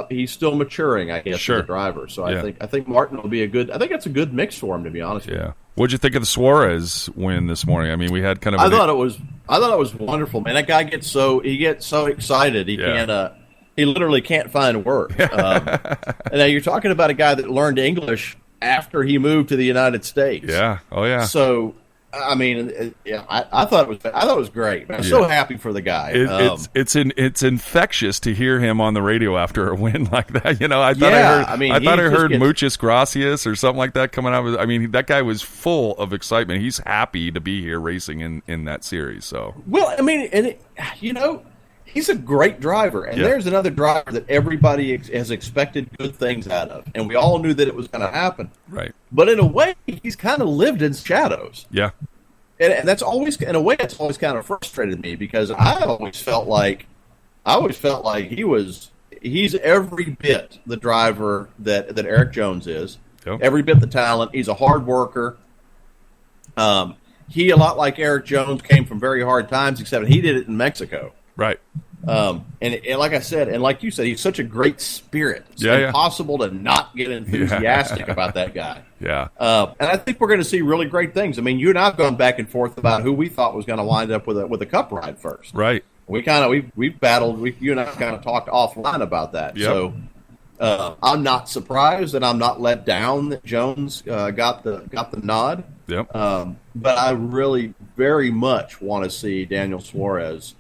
He's still maturing, I guess, as a driver. So I think Martin will be I think that's a good mix for him, to be honest with you. What'd you think of the Suarez win this morning? I mean, we had kind of. I thought it was wonderful, man. That guy gets so excited he can't. He literally can't find words. And now you're talking about a guy that learned English after he moved to the United States. Yeah. Oh yeah. So. I mean, I thought it was great. I'm so happy for the guy. It's infectious to hear him on the radio after a win like that. I thought I heard Muchas Gracias or something like that coming out. I mean, that guy was full of excitement. He's happy to be here racing in that series. So well, I mean, he's a great driver, and there's another driver that everybody has expected good things out of, and we all knew that it was going to happen. Right. But in a way, he's kind of lived in shadows. Yeah. And that's always, in a way, it's always kind of frustrated me because I always felt like he's every bit the driver that Eric Jones is. Yep. Every bit the talent. He's a hard worker. He, a lot like Eric Jones, came from very hard times, except he did it in Mexico. Right. And like I said, and like you said, he's such a great spirit. It's impossible to not get enthusiastic about that guy. Yeah. And I think we're going to see really great things. I mean, you and I have gone back and forth about who we thought was going to wind up with a cup ride first. Right. We battled. You and I kind of talked offline about that. Yep. So I'm not surprised and I'm not let down that Jones got the nod. Yep. But I really very much want to see Daniel Suarez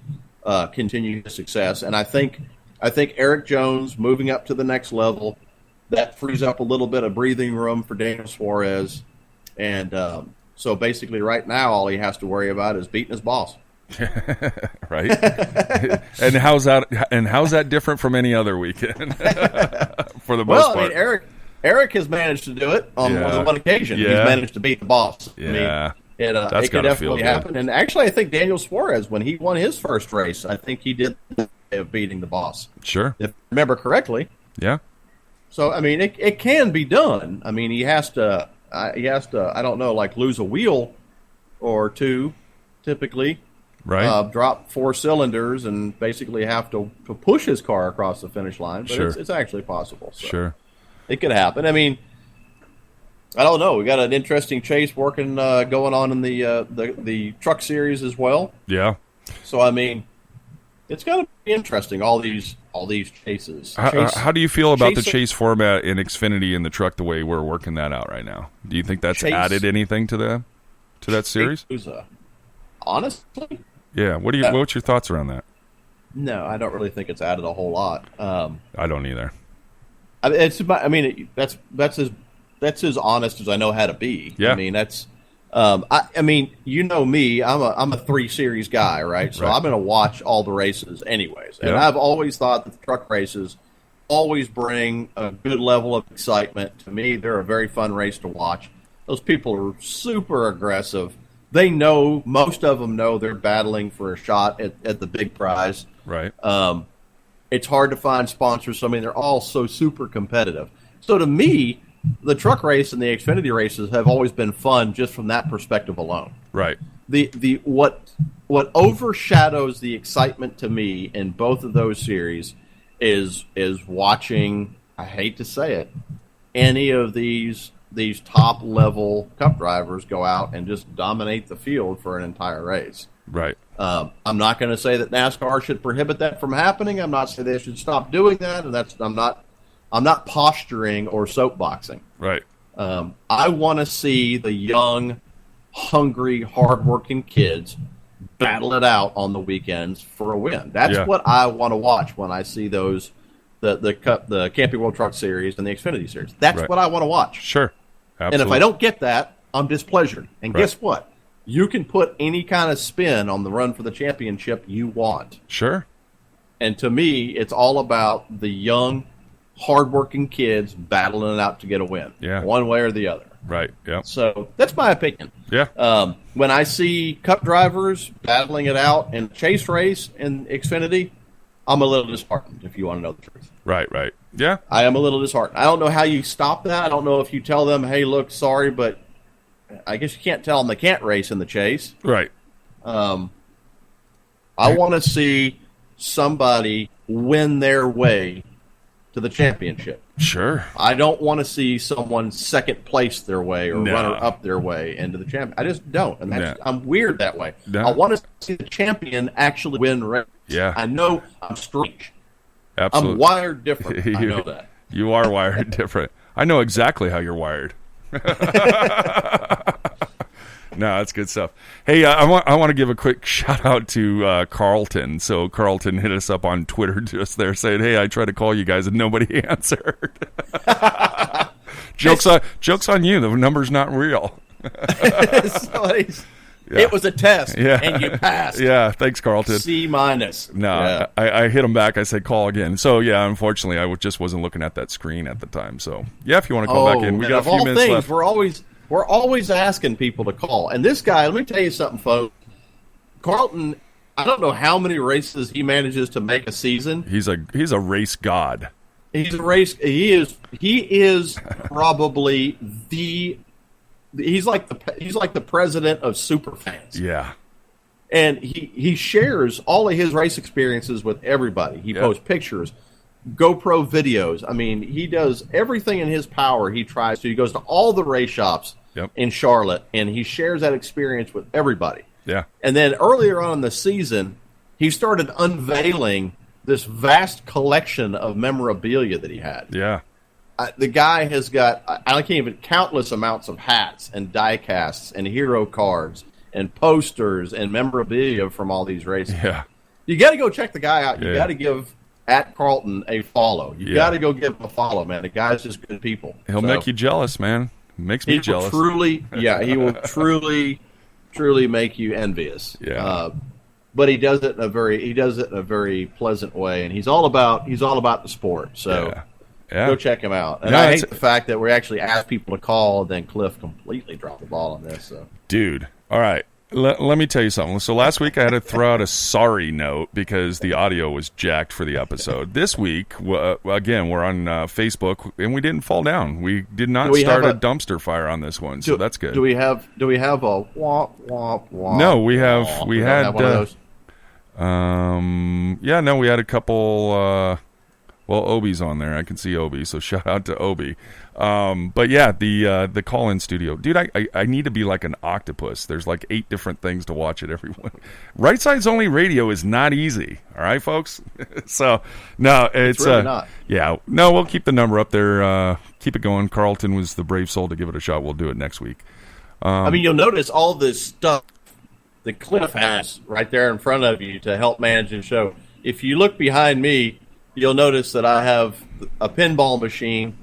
continue his success, and I think Eric Jones moving up to the next level, that frees up a little bit of breathing room for Daniel Suarez, and so basically right now all he has to worry about is beating his boss. Right. And how's that different from any other weekend? For the most part. I mean, Eric has managed to do it on more than one occasion. He's managed to beat the boss. Yeah. I mean, it could definitely happen. And actually, I think Daniel Suarez, when he won his first race, I think he did the way of beating the boss. Sure. If I remember correctly. Yeah. So, I mean, it can be done. I mean, he has to, I don't know, like lose a wheel or two, typically. Right. Drop 4 cylinders and basically have to push his car across the finish line. But it's actually possible. So sure. It could happen. I mean, I don't know. We got an interesting chase going on in the truck series as well. Yeah. So I mean, it's going to be interesting. All these chases. How do you feel about the chase format in Xfinity and the truck the way we're working that out right now? Do you think that's added anything to that series? Honestly, yeah. What's your thoughts around that? No, I don't really think it's added a whole lot. I don't either. That's as honest as I know how to be. Yeah. I mean, that's. I mean, you know me. I'm a 3 Series guy, right? So I'm going to watch all the races anyways. And I've always thought that the truck races always bring a good level of excitement. To me, they're a very fun race to watch. Those people are super aggressive. They know, most of them know they're battling for a shot at the big prize. Right. It's hard to find sponsors. So, I mean, they're all so super competitive. So to me, the truck race and the Xfinity races have always been fun just from that perspective alone. Right. What overshadows the excitement to me in both of those series is watching, I hate to say it, any of these top level Cup drivers go out and just dominate the field for an entire race. Right. I'm not going to say that NASCAR should prohibit that from happening. I'm not saying they should stop doing that, and I'm not posturing or soapboxing. Right. I want to see the young, hungry, hardworking kids battle it out on the weekends for a win. That's what I want to watch when I see those the Camping World Truck Series and the Xfinity Series. That's what I want to watch. Sure. Absolutely. And if I don't get that, I'm displeasured. And guess what? You can put any kind of spin on the run for the championship you want. Sure. And to me, it's all about the young, hardworking kids battling it out to get a win. Yeah. One way or the other. Right. Yeah. So that's my opinion. Yeah. When I see Cup drivers battling it out in a chase race in Xfinity, I'm a little disheartened, if you want to know the truth. Right. Right. Yeah. I am a little disheartened. I don't know how you stop that. I don't know if you tell them, hey, look, sorry, but I guess you can't tell them they can't race in the chase. Right. I want to see somebody win their way to the championship. Sure. I don't want to see someone second place their way or runner up their way into the champion. I just don't. And I'm weird that way. No. I want to see the champion actually win race. Yeah. I know I'm strange. Absolutely. I'm wired different. I know that. You are wired different. I know exactly how you're wired. No, that's good stuff. Hey, I want to give a quick shout out to Carlton. So Carlton hit us up on Twitter just there saying, "Hey, I tried to call you guys and nobody answered." Jokes on you. The number's not real. It was a test, and you passed. Yeah, thanks, Carlton. C-. No, I hit him back. I said, call again. So, yeah, unfortunately, I just wasn't looking at that screen at the time. So, yeah, if you want to call back in, we got a few minutes left. We're always asking people to call. And this guy, let me tell you something, folks. Carlton, I don't know how many races he manages to make a season. He's a race god. He is probably he's like the president of super fans. Yeah. And he shares all of his race experiences with everybody. He posts pictures, GoPro videos. I mean, he does everything in his power. He tries to. He goes to all the race shops in Charlotte, and he shares that experience with everybody. Yeah. And then earlier on in the season, he started unveiling this vast collection of memorabilia that he had. Yeah. The guy has got, I can't even, countless amounts of hats and die casts and hero cards and posters and memorabilia from all these races. Yeah. You got to go check the guy out. You got to give @Carlton a follow. You got to go give him a follow, man. The guy's just good people. He'll make you jealous, man. Makes me jealous. He will truly make you envious. Yeah. But he does it in a very pleasant way, and he's all about the sport. So go check him out. And I hate the fact that we actually asked people to call, and then Cliff completely dropped the ball on this. So, dude, all right. Let me tell you something. So last week I had to throw out a sorry note because the audio was jacked for the episode. This week, again, we're on Facebook, and we didn't fall down. We did not start a dumpster fire on this one, so that's good. Do we have a womp womp womp? No, we had have one of those? we had a couple. Well, Obi's on there. I can see Obi, so shout out to Obi. But yeah, the call-in studio. Dude, I need to be like an octopus. There's like 8 different things to watch at every one. Right Sides Only Radio is not easy. All right, folks? So, no, it's really not. Yeah. No, we'll keep the number up there. Keep it going. Carlton was the brave soul to give it a shot. We'll do it next week. I mean, you'll notice all this stuff that Cliff has right there in front of you to help manage the show. If you look behind me, you'll notice that I have a pinball machine.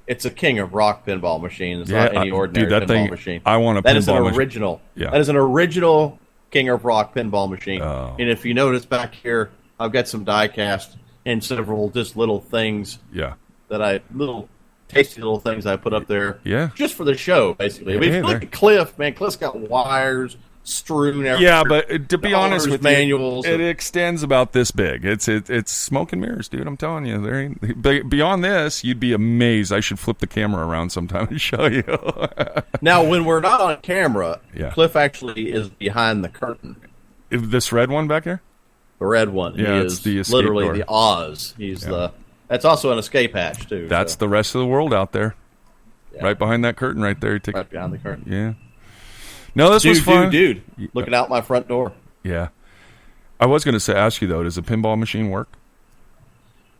It's a King of Rock pinball machine. It's not any ordinary pinball machine. I want a that pinball is an original. Yeah. That is an original King of Rock pinball machine. Oh. And if you notice back here, I've got some die cast and several just little things. Yeah. Little tasty little things I put up there. Yeah. Just for the show, basically. I mean, if you look at Cliff, man, Cliff's got wires strewn everywhere. Yeah, but to be honest with manuals you, it extends about this big. It's smoke and mirrors, dude. I'm telling you. There ain't, beyond this, you'd be amazed. I should flip the camera around sometime and show you. Now, when we're not on camera, Yeah. Cliff actually is behind the curtain. This red one back here? The red one. Yeah, he it's is the escape literally door. the Oz. He's that's also an escape hatch, too. That's the rest of the world out there. Yeah. Right behind that curtain right there. Right behind the curtain. Yeah. No, this was fun. Dude. Looking out my front door. Yeah. I was going to ask you, though, does a pinball machine work?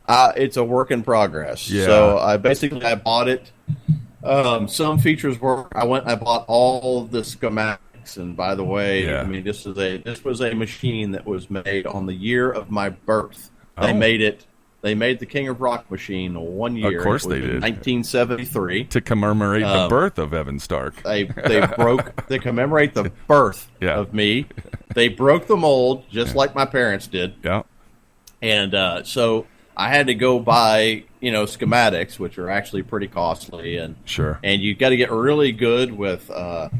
It's a work in progress. Yeah. So I bought it. Some features work. I bought all the schematics, and by the way, Yeah. I mean this was a machine that was made on the year of my birth. They Oh. made it. They made the King of Rock machine 1 year. Of course It was they in did. 1973. To commemorate the birth of Evan Stark. They commemorate the birth Yeah. of me. They broke the mold just like my parents did. Yeah. And so I had to go buy, schematics, which are actually pretty costly, and Sure. and you got to get really good with a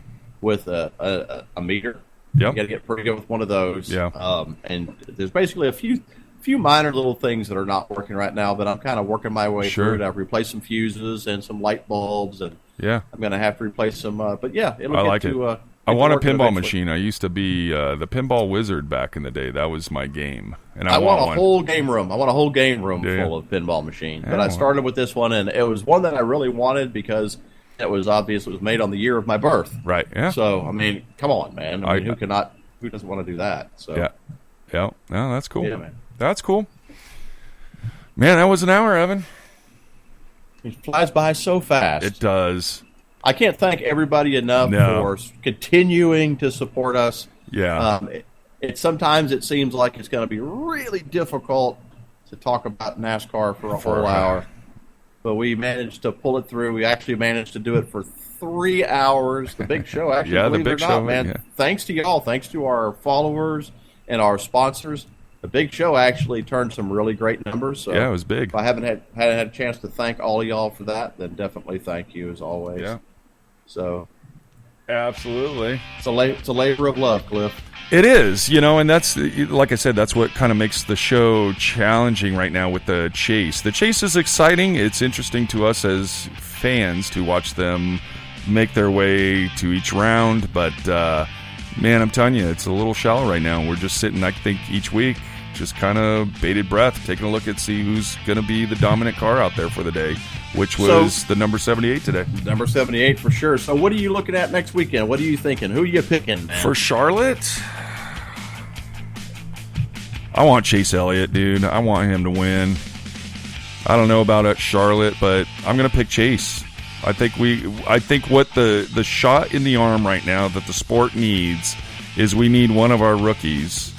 meter. Yep. You got to get pretty good with one of those. Yeah. And there's basically a few minor little things that are not working right now, but I'm kind of working my way Sure. through it. I've replaced some fuses and some light bulbs, and Yeah. I'm going to have to replace some. But yeah, it'll I get like to. it. I want a pinball machine. I used to be the pinball wizard back in the day. That was my game, and I want a one. whole game room. I want a whole game room Do you? full of pinball machines. Yeah, But I well. started with this one, and it was one that I really wanted because it was obvious it was made on the year of my birth. Right. Yeah. So I mean, come on, man. I mean, who doesn't want to do that? So Yeah. Yeah. No, that's cool. Yeah, man. That's cool. Man, that was an hour, Evan. it flies by so fast. It does. I can't thank everybody enough No. for continuing to support us. Yeah. Sometimes it seems like it's going to be really difficult to talk about NASCAR for a whole hour, but we managed to pull it through. We actually managed to do it for 3 hours. The big show, actually, Yeah, the believe big it or show, not, man. yeah. Thanks to y'all. Thanks to our followers and our sponsors. The big show actually turned some really great numbers. So Yeah, it was big. if I haven't had a chance to thank all of y'all for that, then definitely thank you as always. Yeah. So Absolutely. it's a labor of love, Cliff. It is, and that's, like I said, that's what kind of makes the show challenging right now with the chase. The chase is exciting. It's interesting to us as fans to watch them make their way to each round. But, man, I'm telling you, it's a little shallow right now. We're just sitting, I think, each week, just kind of bated breath, taking a look at see who's going to be the dominant car out there for the day, which was the number 78 today. Number 78 for sure. So what are you looking at next weekend? What are you thinking? Who are you picking, man? For Charlotte, I want Chase Elliott, dude. I want him to win. I don't know about Charlotte, but I'm going to pick Chase. I think what the shot in the arm right now that the sport needs is we need one of our rookies.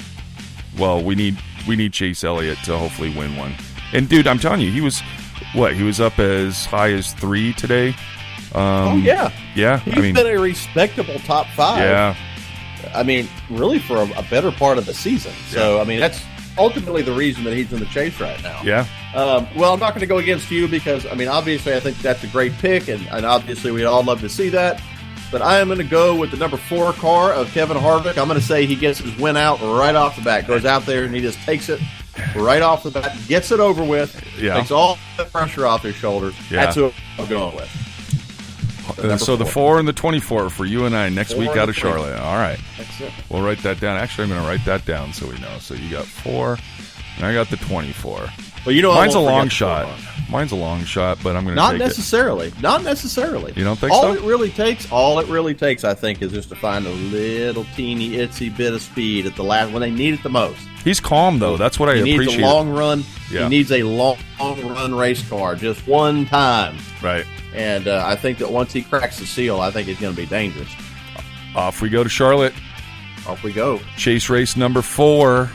Well, we need Chase Elliott to hopefully win one. And dude, I'm telling you, he was up as high as 3 today. Yeah. Yeah. He's been a respectable top 5. Yeah. I mean, really for a better part of the season. So, I mean, that's ultimately the reason that he's in the chase right now. Yeah. Well, I'm not going to go against you because, I mean, obviously I think that's a great pick, and obviously we'd all love to see that. But I am going to go with the number 4 car of Kevin Harvick. I'm going to say he gets his win out right off the bat. Goes out there and he just takes it right off the bat, gets it over with, takes all the pressure off his shoulders. Yeah. That's who I'm going with. So the 4 and the 24 for you and I next 4 week and out the of Charlotte. All right. That's it. We'll write that down. Actually, I'm going to write that down so we know. So you got 4, and I got the 24. Well, you know, mine's a long shot. Mine's a long shot, but I'm going to take it. Not necessarily. You don't think all so? All it really takes, I think, is just to find a little teeny itsy bit of speed at the last when they need it the most. He's calm though. That's what I appreciate. He needs a long run. Yeah. He needs a long run race car, just one time. Right. And I think that once he cracks the seal, I think it's going to be dangerous. Off we go to Charlotte. Off we go. Chase race number 4,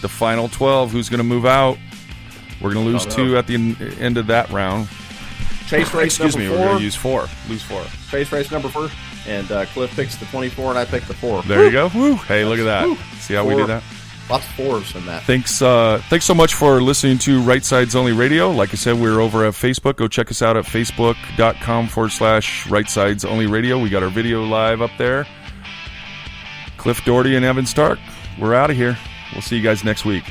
the final 12. Who's going to move out? We're going to lose 2 at the end of that round. Chase race Excuse number me, 4. We're going to use 4. Lose 4. Chase race number 4. And Cliff picks the 24, and I pick the 4. There you go. Woo. Hey, look at that. Woo. See how we did that? Lots of 4s in that. Thanks so much for listening to Right Sides Only Radio. Like I said, we're over at Facebook. Go check us out at facebook.com/Right Sides Only Radio. We got our video live up there. Cliff Doherty and Evan Stark, we're out of here. We'll see you guys next week.